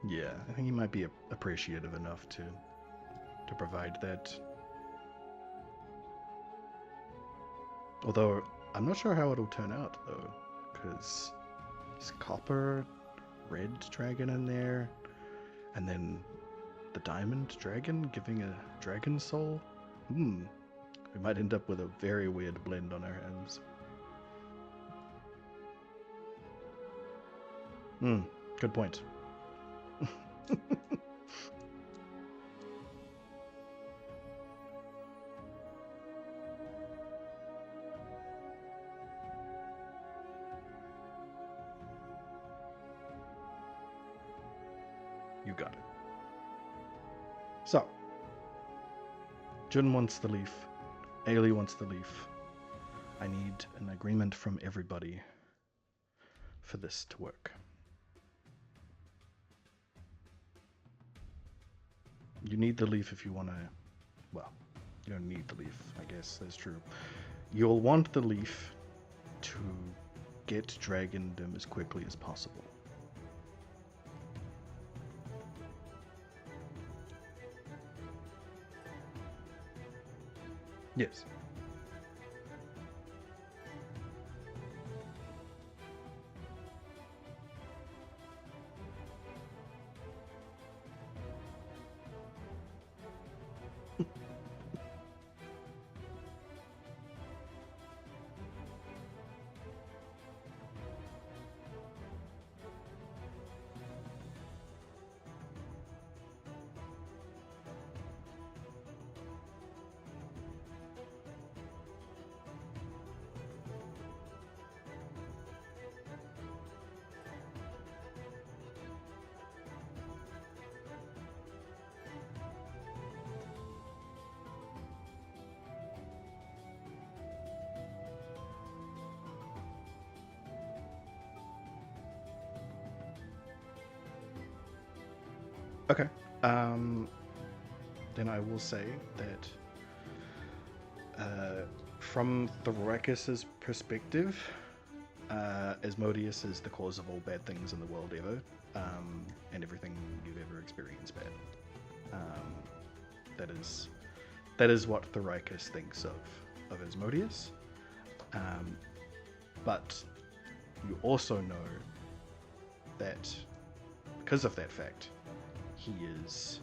A: Yeah, I think he might be appreciative enough to provide that. Although I'm not sure how it'll turn out though, because there's copper, red dragon in there, and then the diamond dragon giving a dragon soul. We might end up with a very weird blend on our hands. Good point. You got it. So, Jun wants the leaf. Ailey wants the leaf. I need an agreement from everybody for this to work. You need the leaf if you want to. Well, you don't need the leaf, I guess. That's true. You'll want the leaf to get dragondom as quickly as possible. Yes. Okay. Then I will say that from Thoracus's perspective, Asmodeus is the cause of all bad things in the world ever, and everything you've ever experienced bad. That is what Thoracus thinks of Asmodeus. But you also know that because of that fact, he is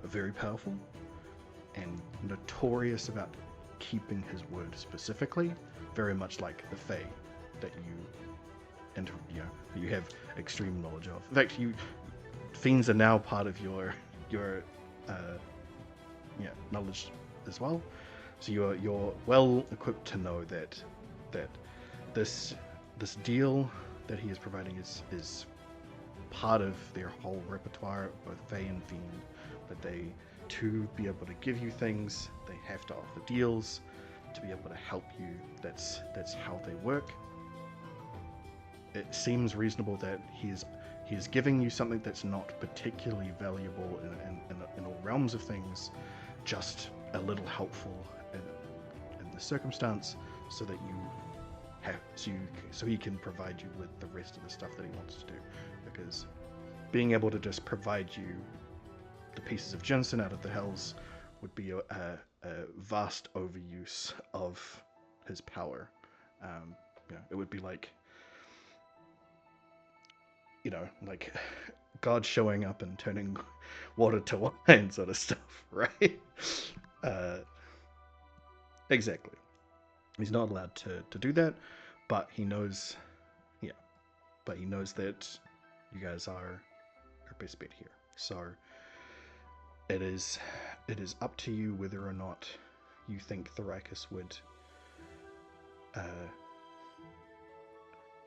A: very powerful and notorious about keeping his word specifically, very much like the Fae that you have extreme knowledge of. In fact, fiends are now part of your knowledge as well. So you're well equipped to know that this deal that he is providing is part of their whole repertoire, both Fae and Fiend. But to be able to give you things, they have to offer deals. To be able to help you, that's how they work. It seems reasonable that he's giving you something that's not particularly valuable in all realms of things, just a little helpful in the circumstance, so that you have so he can provide you with the rest of the stuff that he wants to do. Because being able to just provide you the pieces of ginseng out of the hells would be a vast overuse of his power. It would be like, like God showing up and turning water to wine sort of stuff, right? Exactly. He's not allowed to do that, but he knows, but he knows that you guys are our best bet here. So it is up to you whether or not you think Thoricus would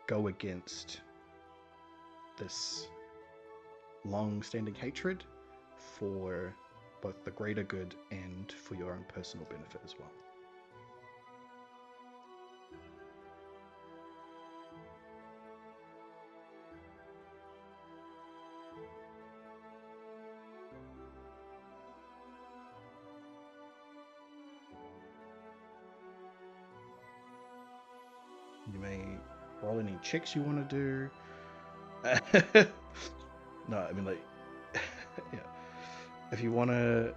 A: go against this long-standing hatred for both the greater good and for your own personal benefit as well. You may roll any checks you want to do. No, I mean, like, yeah. If you wanna,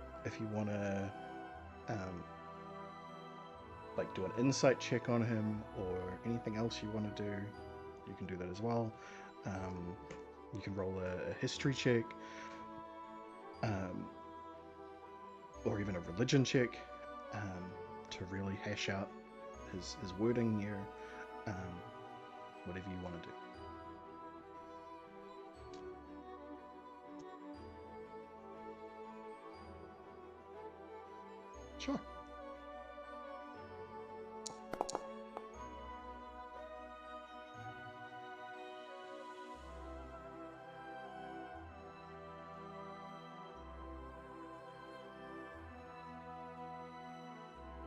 A: like, do an insight check on him or anything else you want to do, you can do that as well. You can roll a history check, or even a religion check, to really hash out his wording here. Whatever you want to do. Sure.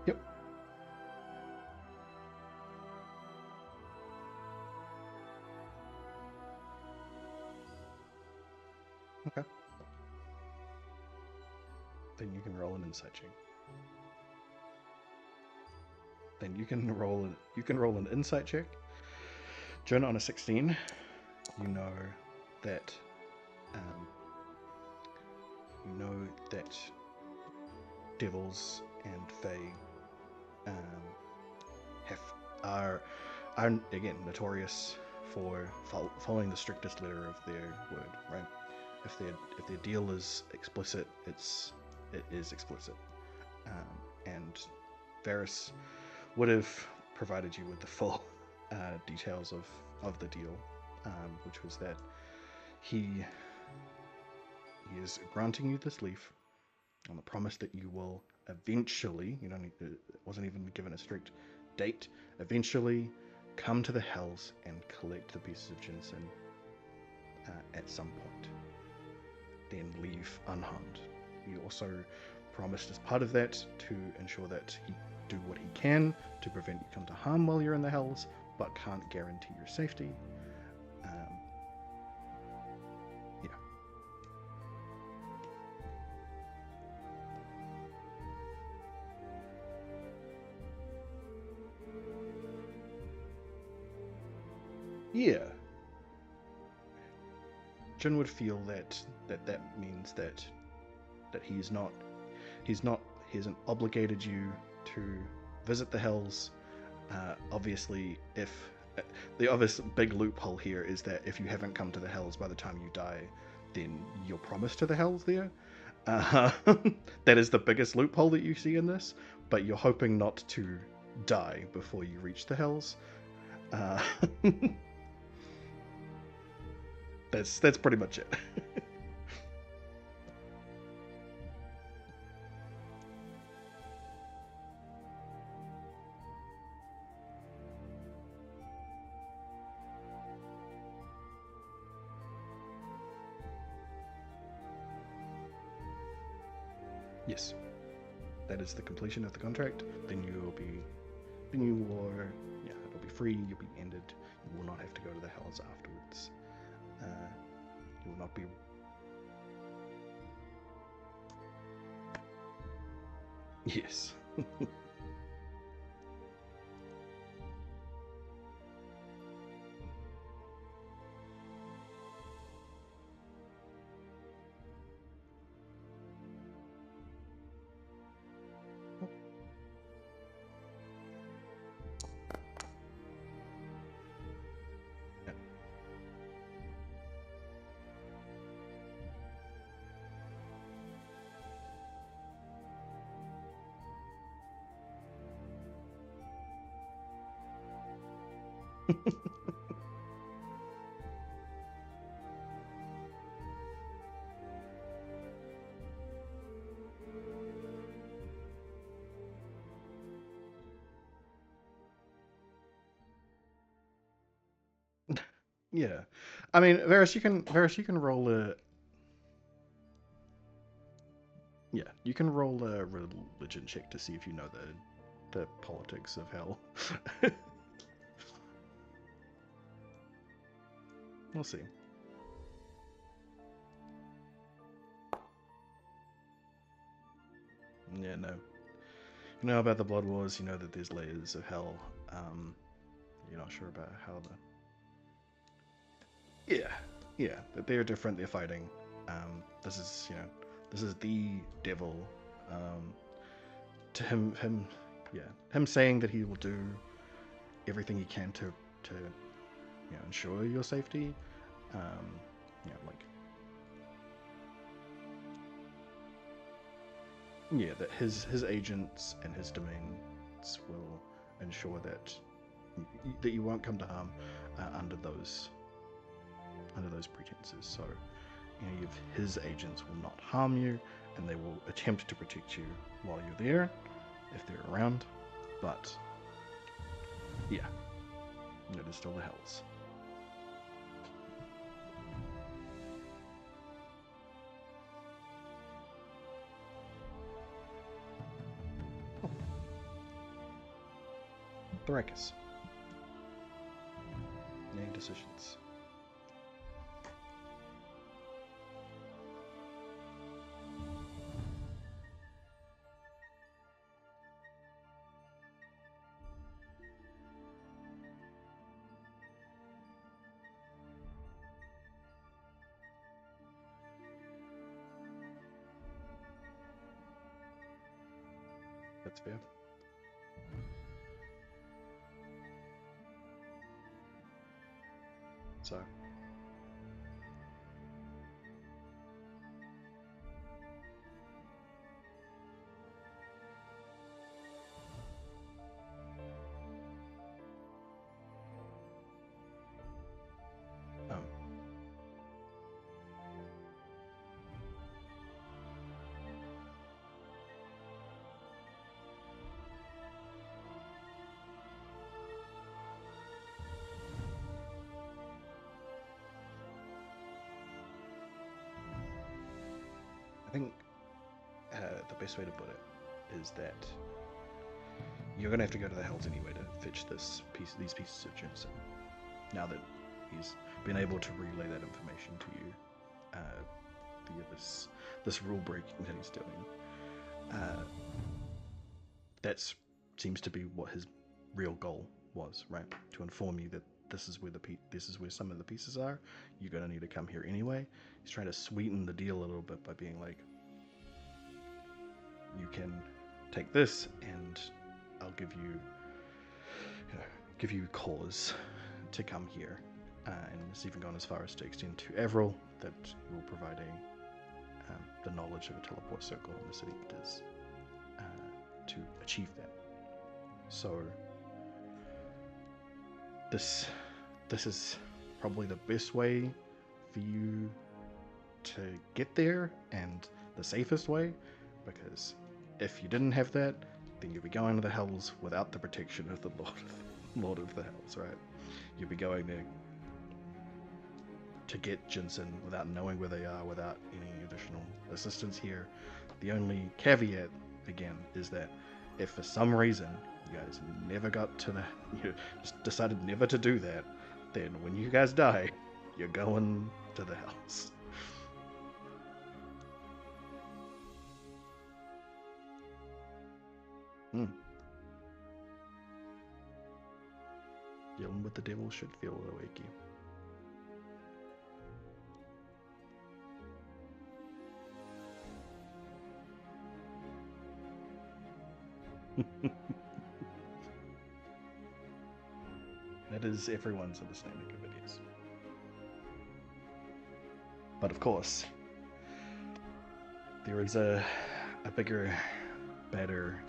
A: Yep. Okay. Then you can roll an insight check. Then you can roll an insight check. Jonah, on a 16, you know that devils and fae are again notorious for following the strictest letter of their word, right? If their deal is explicit, it is explicit. And Varys would have provided you with the full details of the deal, which was that he is granting you this leaf on the promise that you will eventually, it wasn't even given a strict date, eventually come to the hells and collect the pieces of ginseng at some point, then leave unharmed. You also promised as part of that to ensure that he do what he can to prevent you come to harm while you're in the hells, but can't guarantee your safety. Yeah. Jin would feel that means that he hasn't obligated you to visit the hells. Obviously, if the obvious big loophole here is that if you haven't come to the hells by the time you die, then you're promised to the hells there. That is the biggest loophole that you see in this, but you're hoping not to die before you reach the hells. That's pretty much it. Yes, that is the completion of the contract. Then it'll be free. You'll be ended. You will not have to go to the hells afterwards. You will not be. Yes. Yeah, I mean, Varys, you can roll a yeah, you can roll a religion check to see if you know the politics of hell. We'll see. Yeah, no. You know about the Blood Wars. You know that there's layers of hell. You're not sure about how the yeah, that they're different. They're fighting. This is this is the devil. Um, to him saying that he will do everything he can to ensure your safety. Like that his agents and his domains will ensure that you won't come to harm under those pretenses. So his agents will not harm you, and they will attempt to protect you while you're there if they're around. But yeah, it is still the hells. Thrakus. Name decisions. That's fair. So. Um, I think the best way to put it is that you're going to have to go to the hells anyway to fetch these pieces of ginseng. Now that he's been able to relay that information to you via this rule breaking that he's doing, that seems to be what his real goal was, right? To inform you that this is where some of the pieces are. You're going to need to come here anyway. He's trying to sweeten the deal a little bit by being like, you can take this and I'll give you cause to come here, and it's even gone as far as to extend to Avril that you're providing the knowledge of a teleport circle in the city does to achieve that. So this is probably the best way for you to get there and the safest way, because if you didn't have that, then you'd be going to the hells without the protection of the Lord of the Hells, right? You'd be going there to get ginseng without knowing where they are, without any additional assistance here. The only caveat, again, is that if for some reason you guys never got to the, you just decided never to do that, then when you guys die, you're going to the house. Dealing with the devil should feel awake you. That is everyone's understanding of it, yes. But of course, there is a bigger, better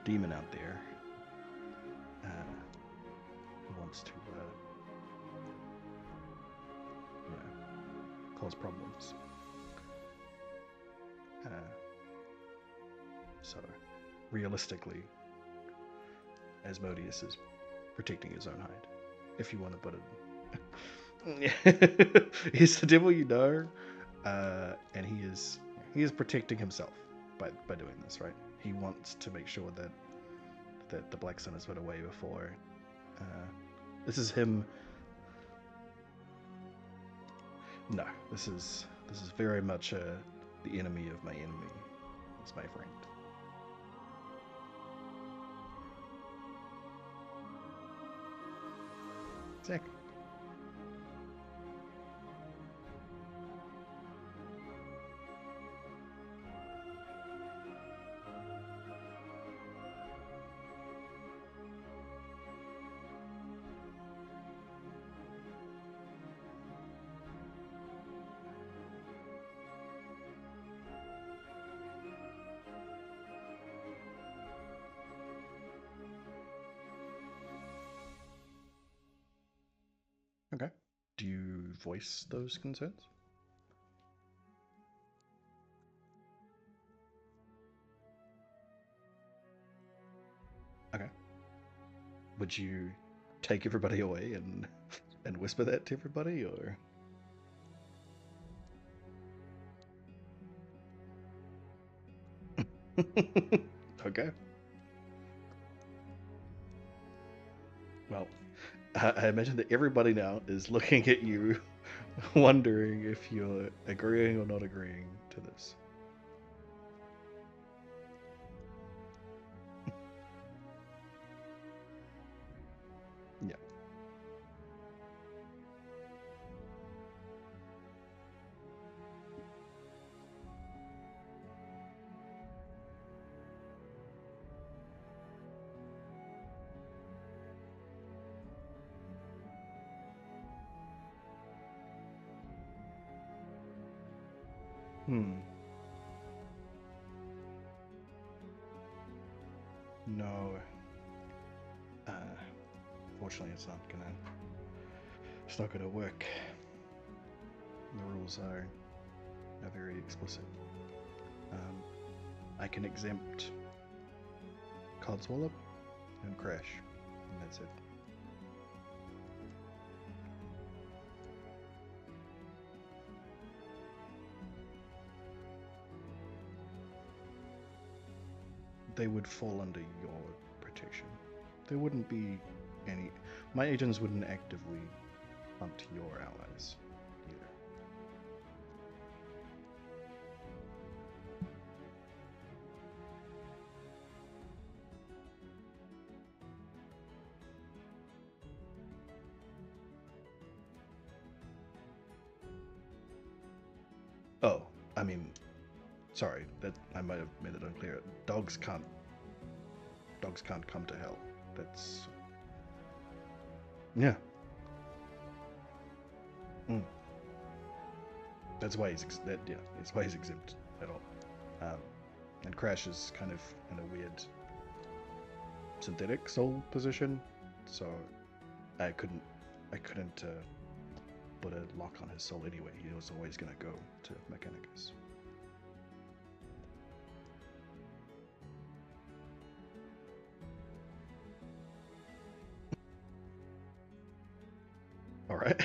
A: demon out there who wants to cause problems. So, realistically, Asmodeus is protecting his own hide, if you want to put it. He's the devil, you know, and he is protecting himself by doing this, right? He wants to make sure that the Black Sun is put away before. This is him. No, this is very much the enemy of my enemy. It's my friend. Exactly. Okay. Do you voice those concerns? Okay. Would you take everybody away and whisper that to everybody, or? Okay. Well, I imagine that everybody now is looking at you, wondering if you're agreeing or not agreeing to this. Yeah. Hmm. No. Fortunately, it's not gonna work. The rules are very explicit. I can exempt Codswallop and Crash, and that's it. They would fall under your protection. There wouldn't be any. My agents wouldn't actively hunt your allies either. Oh, I mean, sorry, that I might have made it unclear. Dogs can't come to hell. That's yeah. Mm. That's why it's why he's exempt at all. And Crash is kind of in a weird synthetic soul position, so I couldn't put a lock on his soul anyway. He was always gonna go to Mechanicus. All right.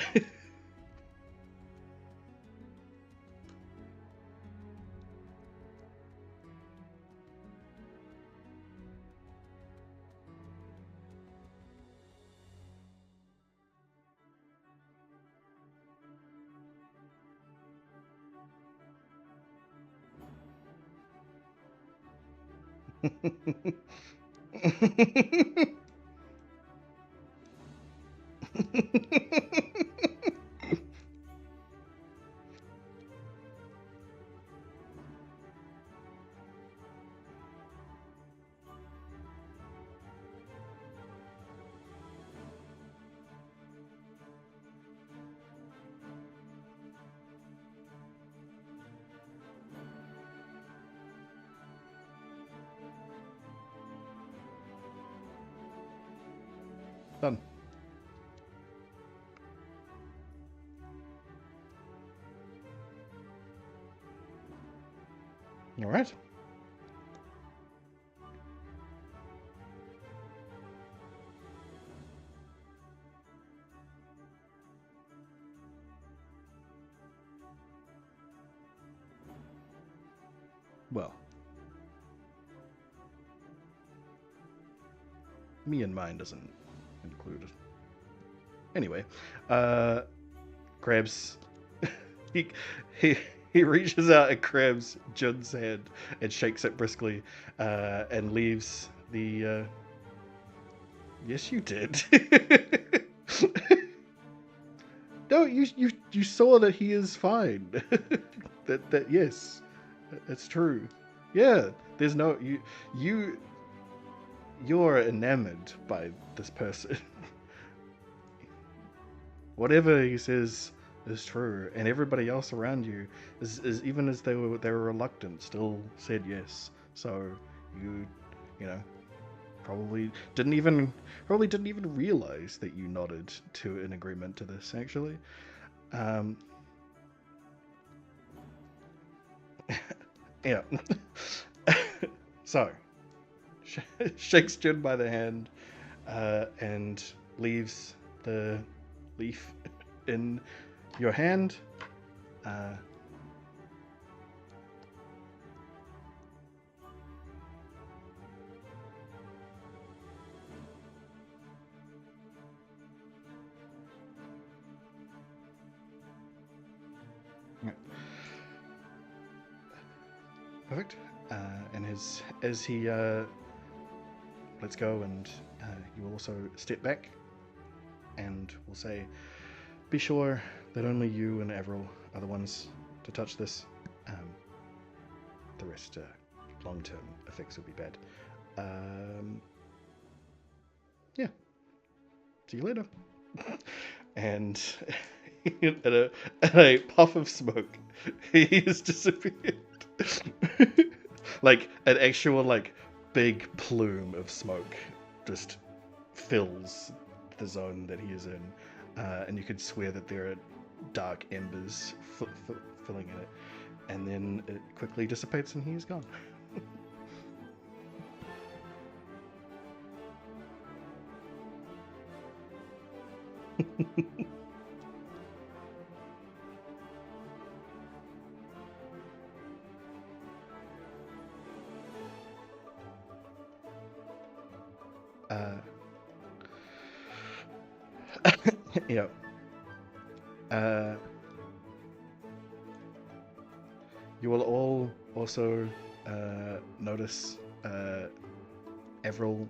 A: Done. All right. Well, me and mine doesn't include it. Anyway, grabs he he he reaches out and grabs Jun's hand and shakes it briskly, and leaves the. Yes, you did. No, you saw that he is fine. that yes, that's true. Yeah, there's no you you're enamored by this person. Whatever he says is true, and everybody else around you is even as they were reluctant, still said yes. So you know probably didn't even realize that you nodded to an agreement to this actually. Um, yeah. So shakes Jin by the hand, and leaves the leaf in your hand. Uh, Perfect. And as he lets go, and you will also step back, and will say, "Be sure that only you and Avril are the ones to touch this. The rest, long-term effects will be bad. Yeah. See you later." And in a puff of smoke, he has disappeared. Like an actual big plume of smoke just fills the zone that he is in, and you could swear that there are dark embers filling in it, and then it quickly dissipates and he is gone. uh, yeah. Uh, you will all also notice Avril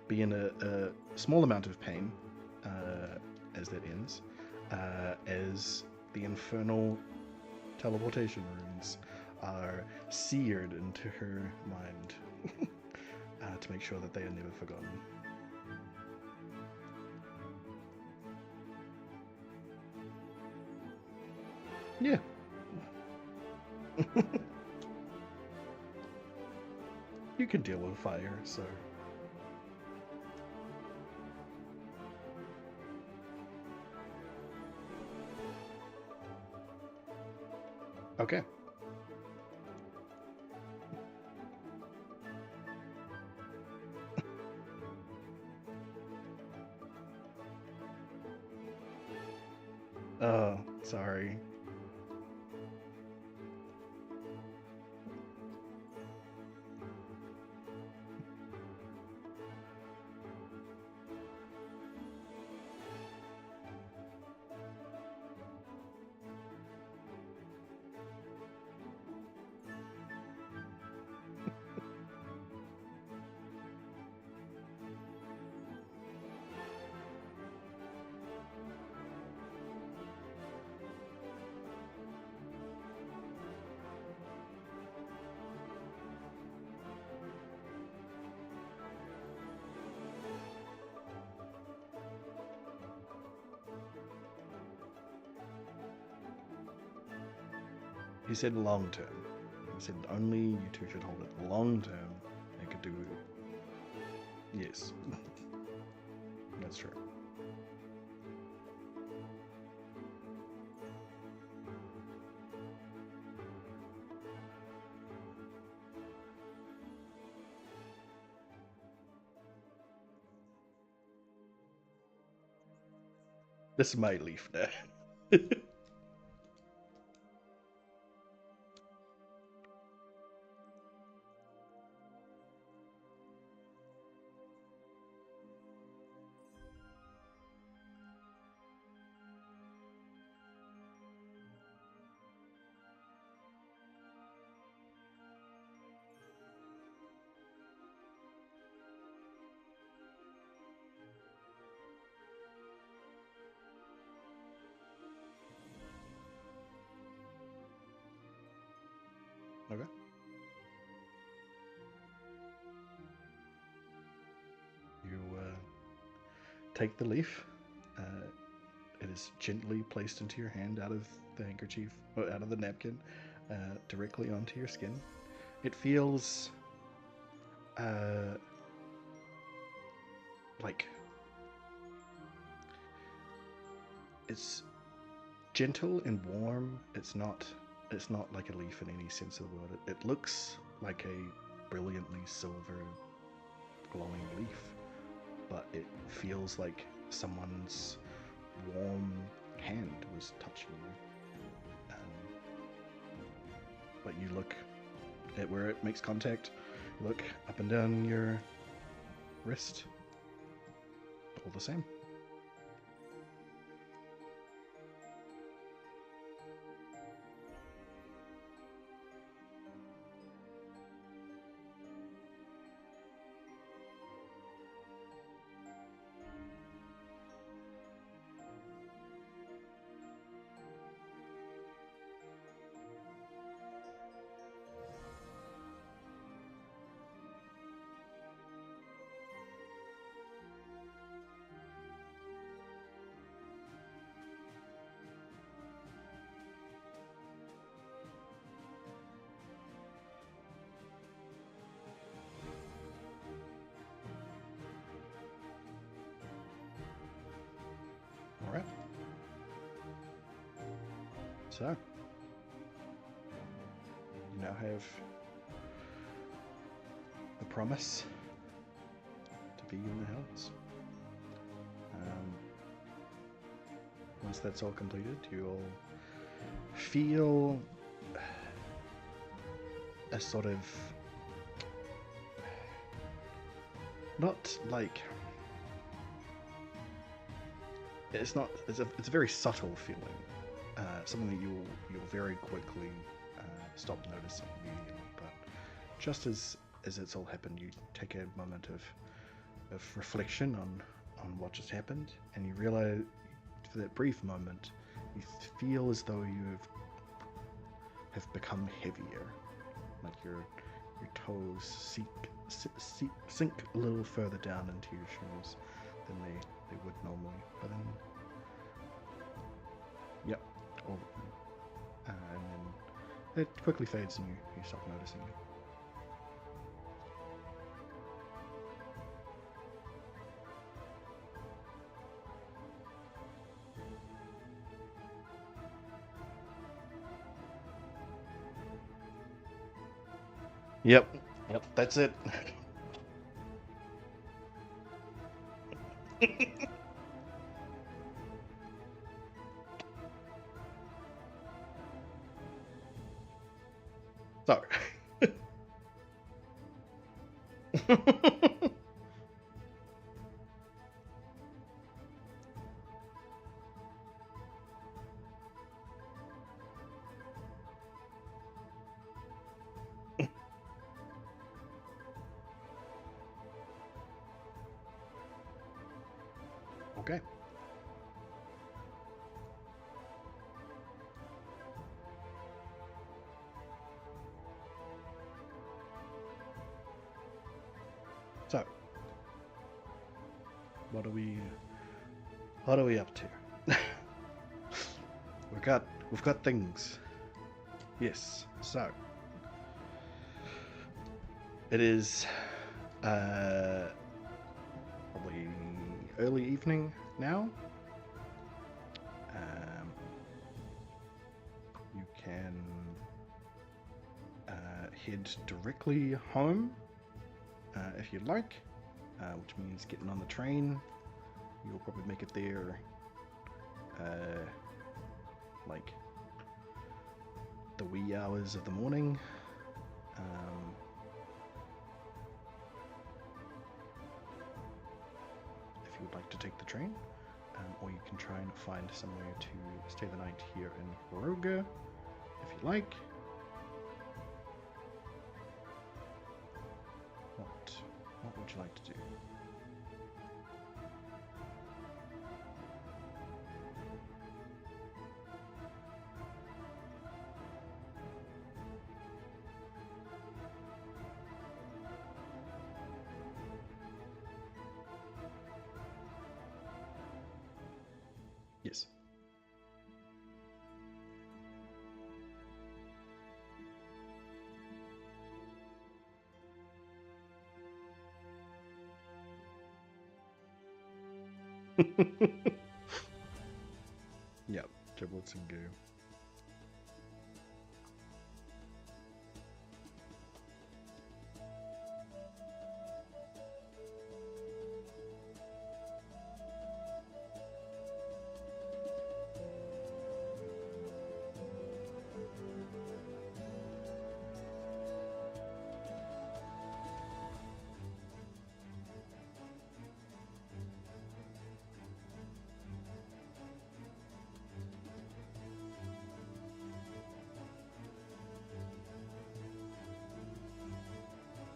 A: be in a small amount of pain as that ends, as the infernal teleportation runes are seared into her mind to make sure that they are never forgotten. Yeah. You can deal with fire, so. Okay. Oh, sorry. He said long term. He said only you two should hold it long term. It could do. Yes, that's true. This is my leaf now. Okay. You take the leaf. It is gently placed into your hand out of the handkerchief, or out of the napkin, directly onto your skin. It feels like it's gentle and warm. It's not like a leaf in any sense of the word. It looks like a brilliantly silver glowing leaf, but it feels like someone's warm hand was touching you. But you look at where it makes contact, look up and down your wrist, all the same. All right. So, you now have the promise to be in the Hells. Once that's all completed, you'll feel a sort of, not like, it's a very subtle feeling, something that you'll very quickly stop noticing immediately. But just as it's all happened, you take a moment of reflection on what just happened, and you realize, for that brief moment, you feel as though you have become heavier, like your toes sink a little further down into your shoes than they would normally. But then, yep, all of them. And then it quickly fades and you stop noticing it. Yep, that's it. Sorry. Okay. So, what are we up to? we've got things. Yes. So it is probably early evening now. You can head directly home if you'd like, which means getting on the train. You'll probably make it there like the wee hours of the morning. If you would like to take the train, or you can try and find somewhere to stay the night here in Baroga, if you like. What would you like to do? Yes. Yep, giblets and goo.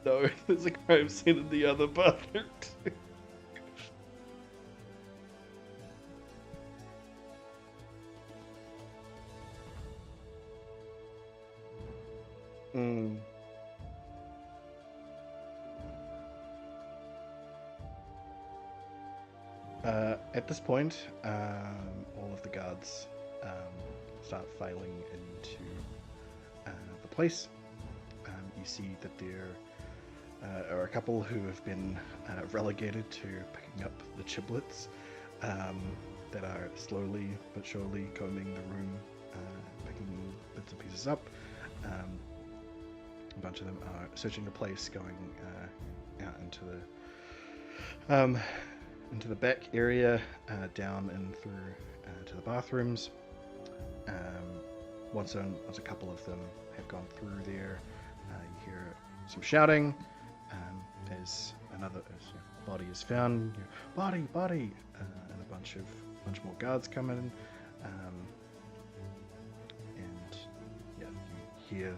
A: No, there's a crime scene in the other bathroom. Mm. At this point, all of the guards start filing into the place. You see that there are a couple who have been relegated to picking up the chiblets that are slowly but surely combing the room, picking bits and pieces up. A bunch of them are searching the place, going out into the back area, down and through to the bathrooms. Once a couple of them have gone through there, you hear some shouting as another body is found. Body, and a bunch more guards come in, and yeah, you hear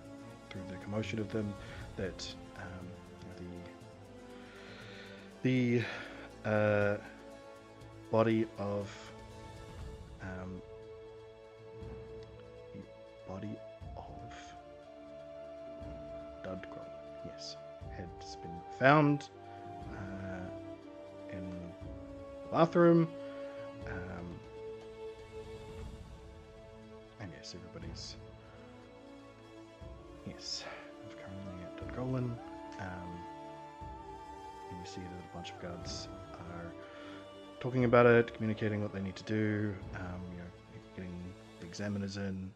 A: through the commotion of them that the body of Dudgrol, yes, has been found in the bathroom, and yes, everybody's currently at Dudgrolin, and you see that a bunch of guards are talking about it, communicating what they need to do, getting the examiners in.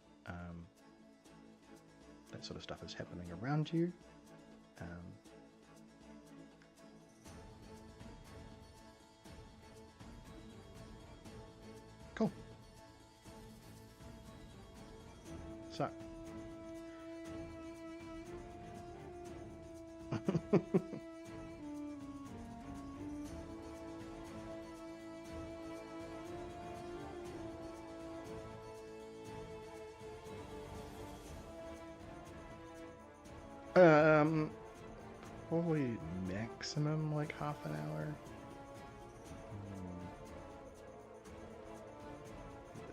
A: That sort of stuff is happening around you. Cool. So. Probably maximum like half an hour.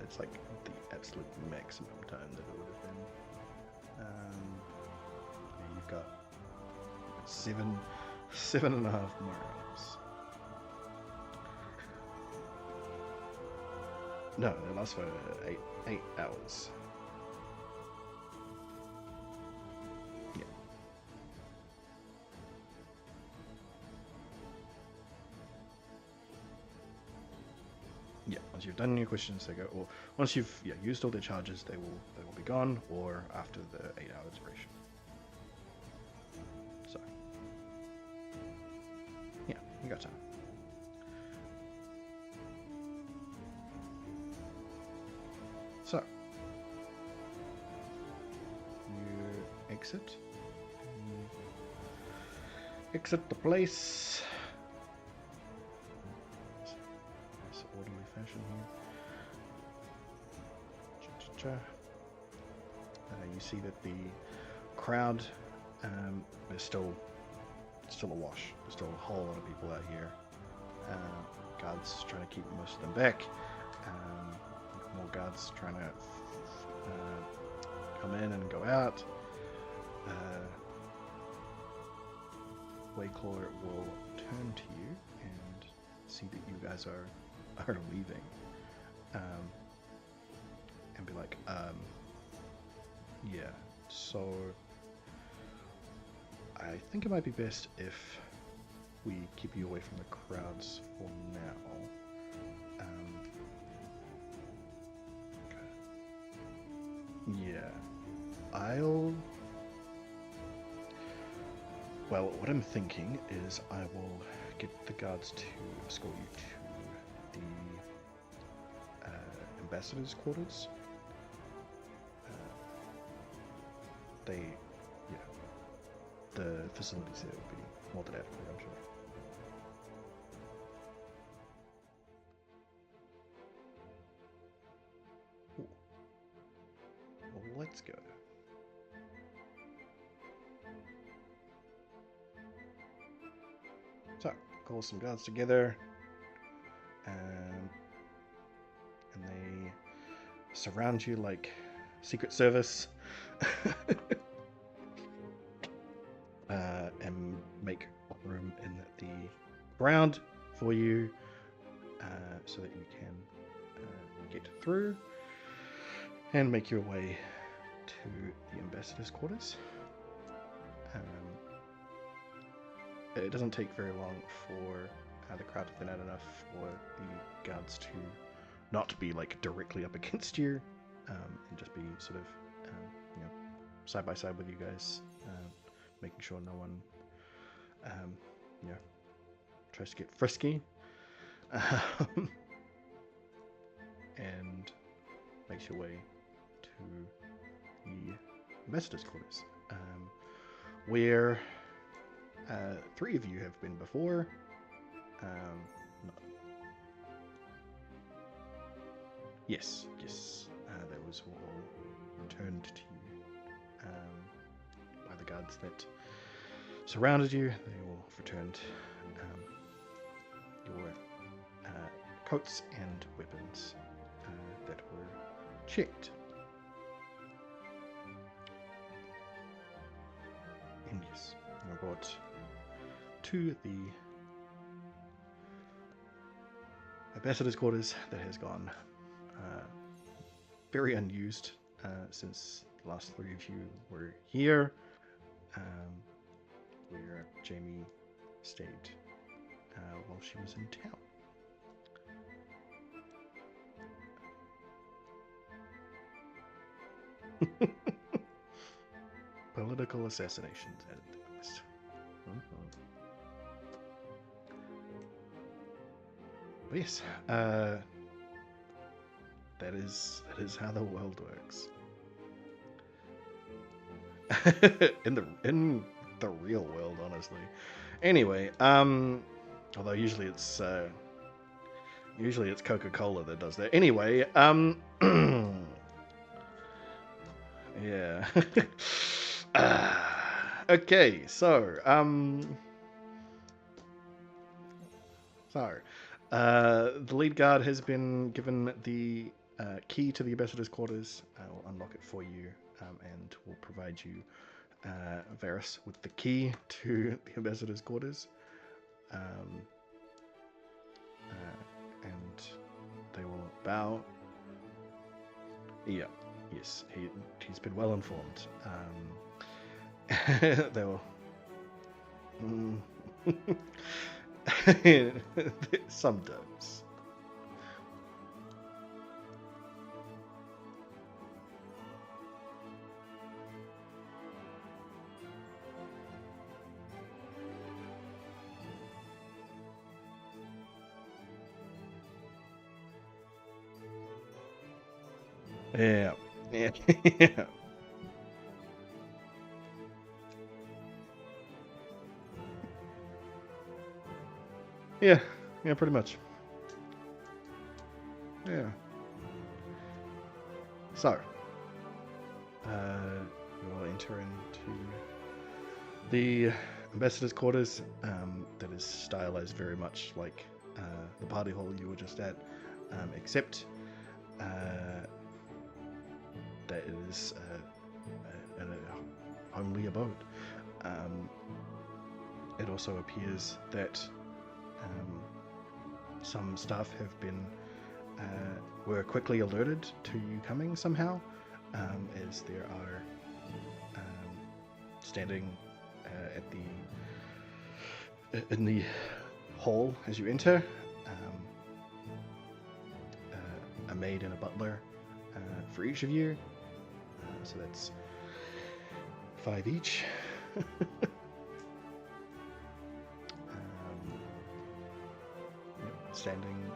A: It's like the absolute maximum time that it would have been. Yeah, you've got 7.5 more hours. No, it lasts for 8 hours. Once you've done your questions, they go. Or once you've used all their charges, they will be gone. Or after the 8-hour duration. So yeah, you got time. So you exit. Exit the place. Nice orderly fashion here. You see that the crowd is still awash. There's still a whole lot of people out here. Guards trying to keep most of them back. More guards trying to come in and go out. Wayclaw will turn to you and see that you guys are leaving, and be like, yeah, so I think it might be best if we keep you away from the crowds for now. Okay. Yeah, well, what I'm thinking is I will get the guards to escort you to the ambassador's quarters. The facilities there will be more than adequate, I'm sure. Ooh. Well, let's go. So, call some guards together, and they surround you like Secret Service, and make room in the ground for you, so that you can get through and make your way to the ambassador's quarters. It doesn't take very long for the crowd to thin out enough for the guards to not be like directly up against you, and just be sort of side by side with you guys, making sure no one tries to get frisky, and makes your way to the ambassador's quarters, where 3 of you have been before. Yes, those were all returned to you by the guards that surrounded you. They all returned your coats and weapons that were checked. And yes, you were brought to the ambassador's quarters that has gone very unused since the last 3 of you were here, where Jamie stayed while she was in town. Political assassinations added to the list. But yes, that is how the world works. in the real world, honestly. Anyway, although usually it's Coca-Cola that does that. Anyway, yeah. Okay, so the lead guard has been given the key to the ambassador's quarters. We'll unlock it for you, and we'll provide you, Varys, with the key to the ambassador's quarters. And they will bow. Yeah, yes, he's been well informed. They will. Sometimes. Yeah. Yeah. Yeah. Yeah. Yeah. Pretty much. Yeah. So, we'll enter into the ambassador's quarters. That is stylized very much like the party hall you were just at, except that it is a homely abode. Um, it also appears that um, some staff have been were quickly alerted to you coming somehow, as there are standing at the in the hall as you enter, a maid and a butler for each of you. So that's 5 each. Standing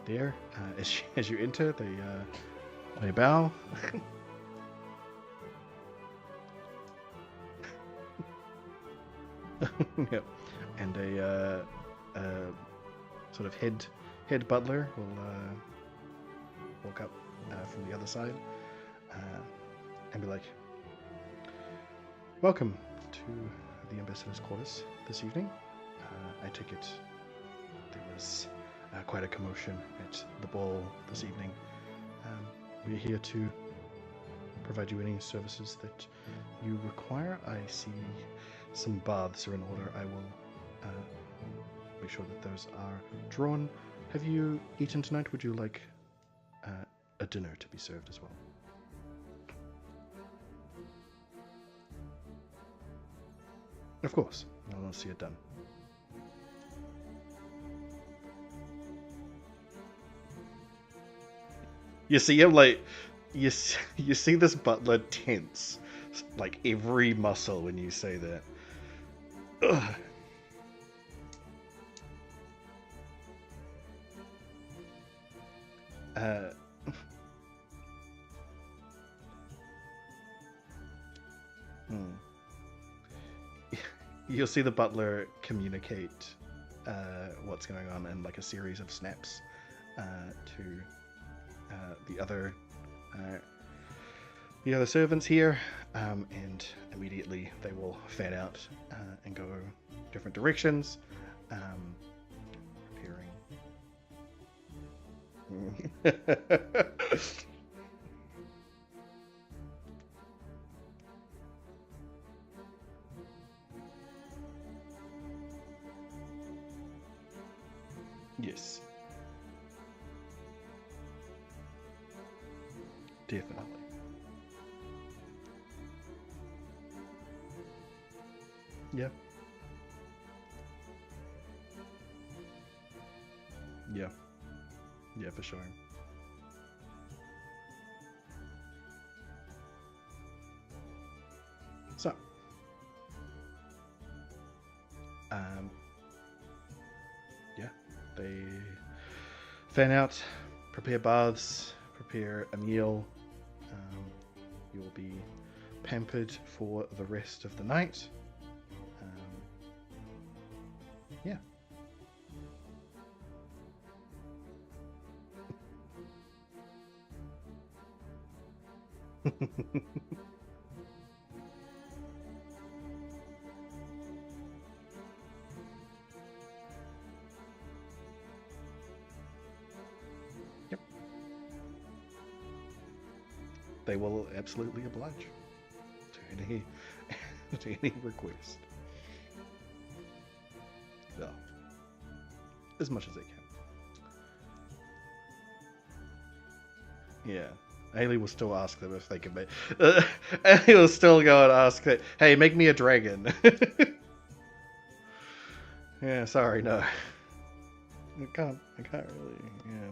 A: there as you enter, they bow. Yep. And a sort of head butler will walk up from the other side and be like, "Welcome to the ambassador's quarters this evening. I take it there was quite a commotion at the ball this evening. We're here to provide you any services that you require. I see some baths are in order. I will make sure that those are drawn. Have you eaten tonight? Would you like a dinner to be served as well?" Of course. I'll see it done. You see him like you see this butler tense, like every muscle when you say that. Ugh. Uh, hmm. You'll see the butler communicate what's going on in like a series of snaps to the other servants here, and immediately they will fan out and go different directions, preparing. Yes, definitely. Yeah. Yeah. Yeah, for sure. So, um, yeah, they fan out, prepare baths, prepare a meal. You will be pampered for the rest of the night. Yeah. Yep. They will absolutely oblige to any to any request. Well, as much as they can. Yeah. Ailey will still ask them if they can make. Ailey will still go and ask that. Hey, make me a dragon. Yeah, sorry, no. I can't really. Yeah.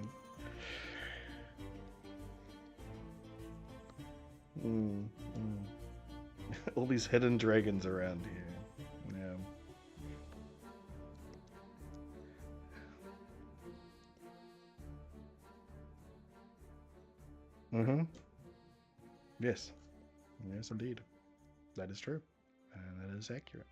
A: Mm, mm. All these hidden dragons around here. Yeah. Mm-hmm. Yes. Yes, indeed. That is true. And that is accurate.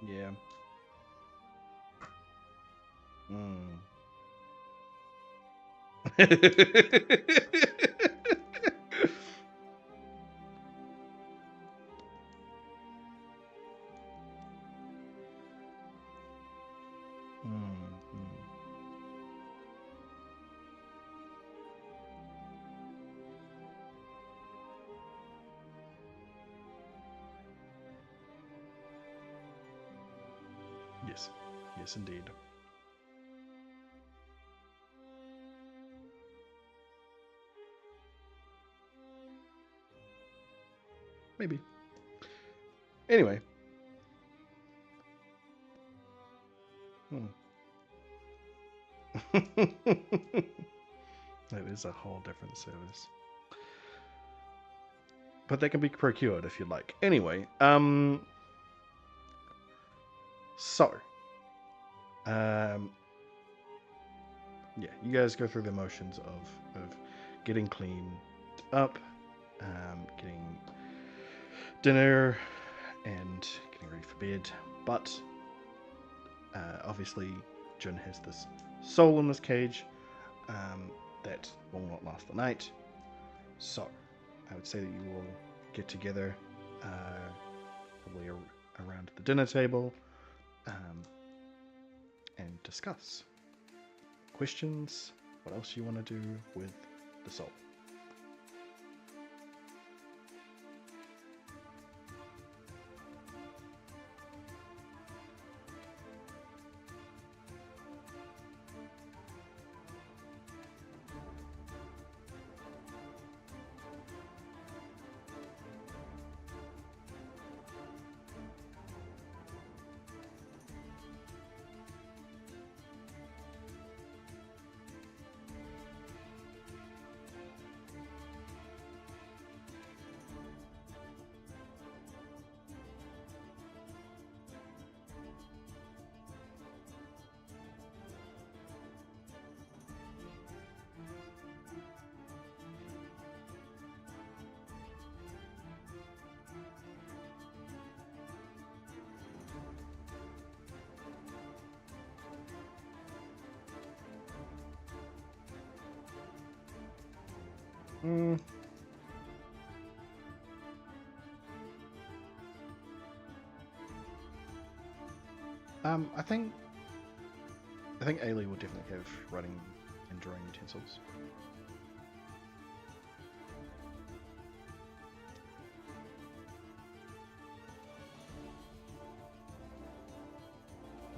A: Yeah. Mm. Mm, mm. Yes. Yes, indeed. Maybe. Anyway. Hmm. That is a whole different service. But they can be procured if you'd like. Anyway, so, um, yeah, you guys go through the motions of getting cleaned up, getting dinner, and getting ready for bed. But obviously, Jin has this soul in this cage that will not last the night. So, I would say that you will get together, probably around the dinner table, um, and discuss questions, what else you want to do with the soul. Mm, I think Ailey will definitely have running and drawing utensils.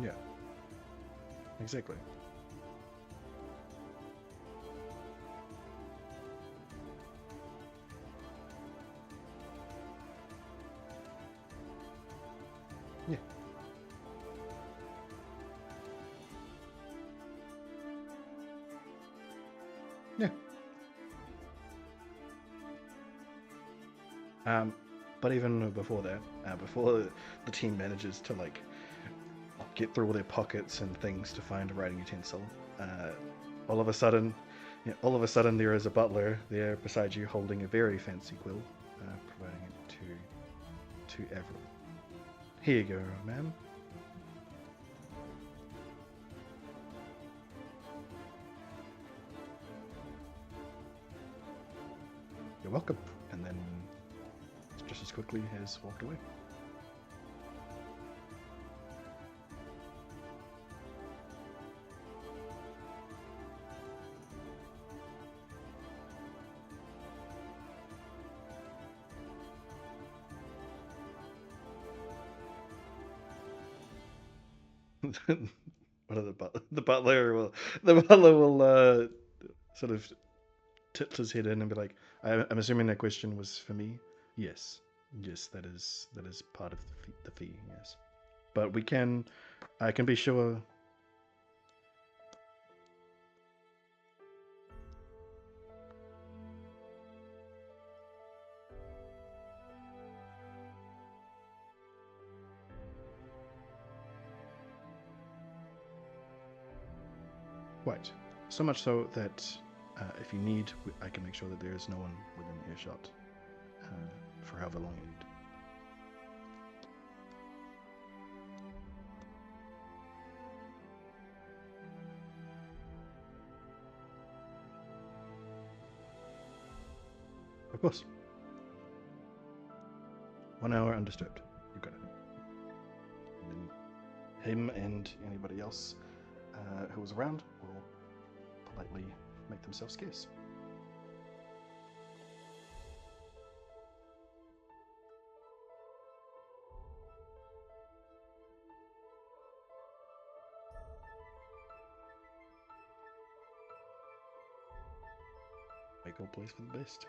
A: Yeah, exactly. Yeah, yeah. Um, but even before that, before the team manages to like get through all their pockets and things to find a writing utensil, uh, all of a sudden, yeah, all of a sudden there is a butler there beside you holding a very fancy quill, providing it to Avril. Here you go, ma'am. You're welcome. And then just as quickly has walked away. One of the butler will sort of tip his head in and be like, I'm assuming that question was for me. Yes, yes, that is part of the fee. Yes, but I can be sure. Quite. So much so that if you need, I can make sure that there is no one within earshot for however long you need. Of course. 1 hour undisturbed. You got it. And then him and anybody else who was around will politely make themselves scarce. Make all plays for the best.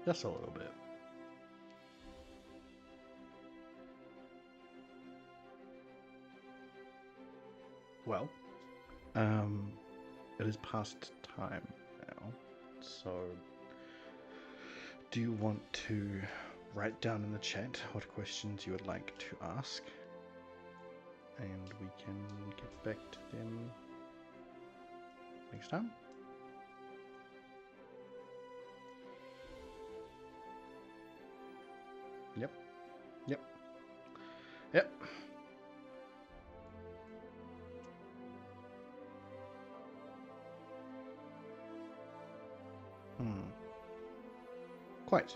A: Just a little bit. Well, it is past time now, so do you want to write down in the chat what questions you would like to ask, and we can get back to them next time? Yep. Yep. Yep. Quite.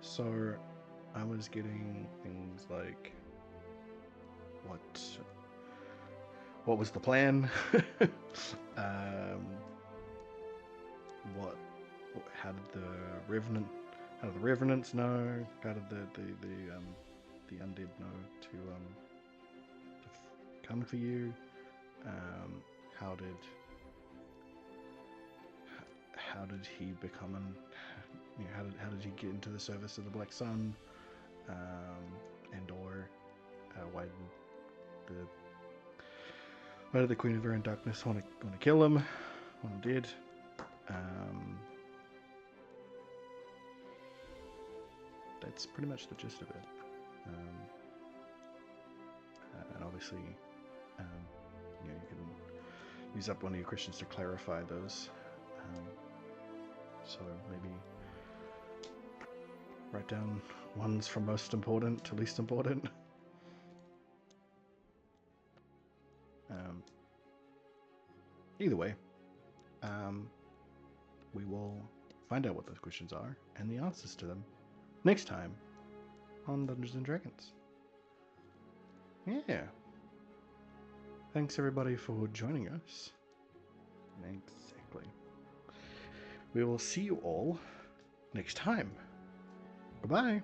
A: So, I was getting things like, what was the plan? How did the revenants know? How did the undead know to come for you? How did he become how did he get into the service of the Black Sun? And or why did the Queen of Air and Darkness want to kill him? Want him dead? That's pretty much the gist of it. And obviously, you can use up one of your questions to clarify those. So maybe write down ones from most important to least important. Either way, we will find out what those questions are and the answers to them next time on Dungeons and Dragons. Yeah. Thanks everybody for joining us. Exactly. We will see you all next time. Goodbye.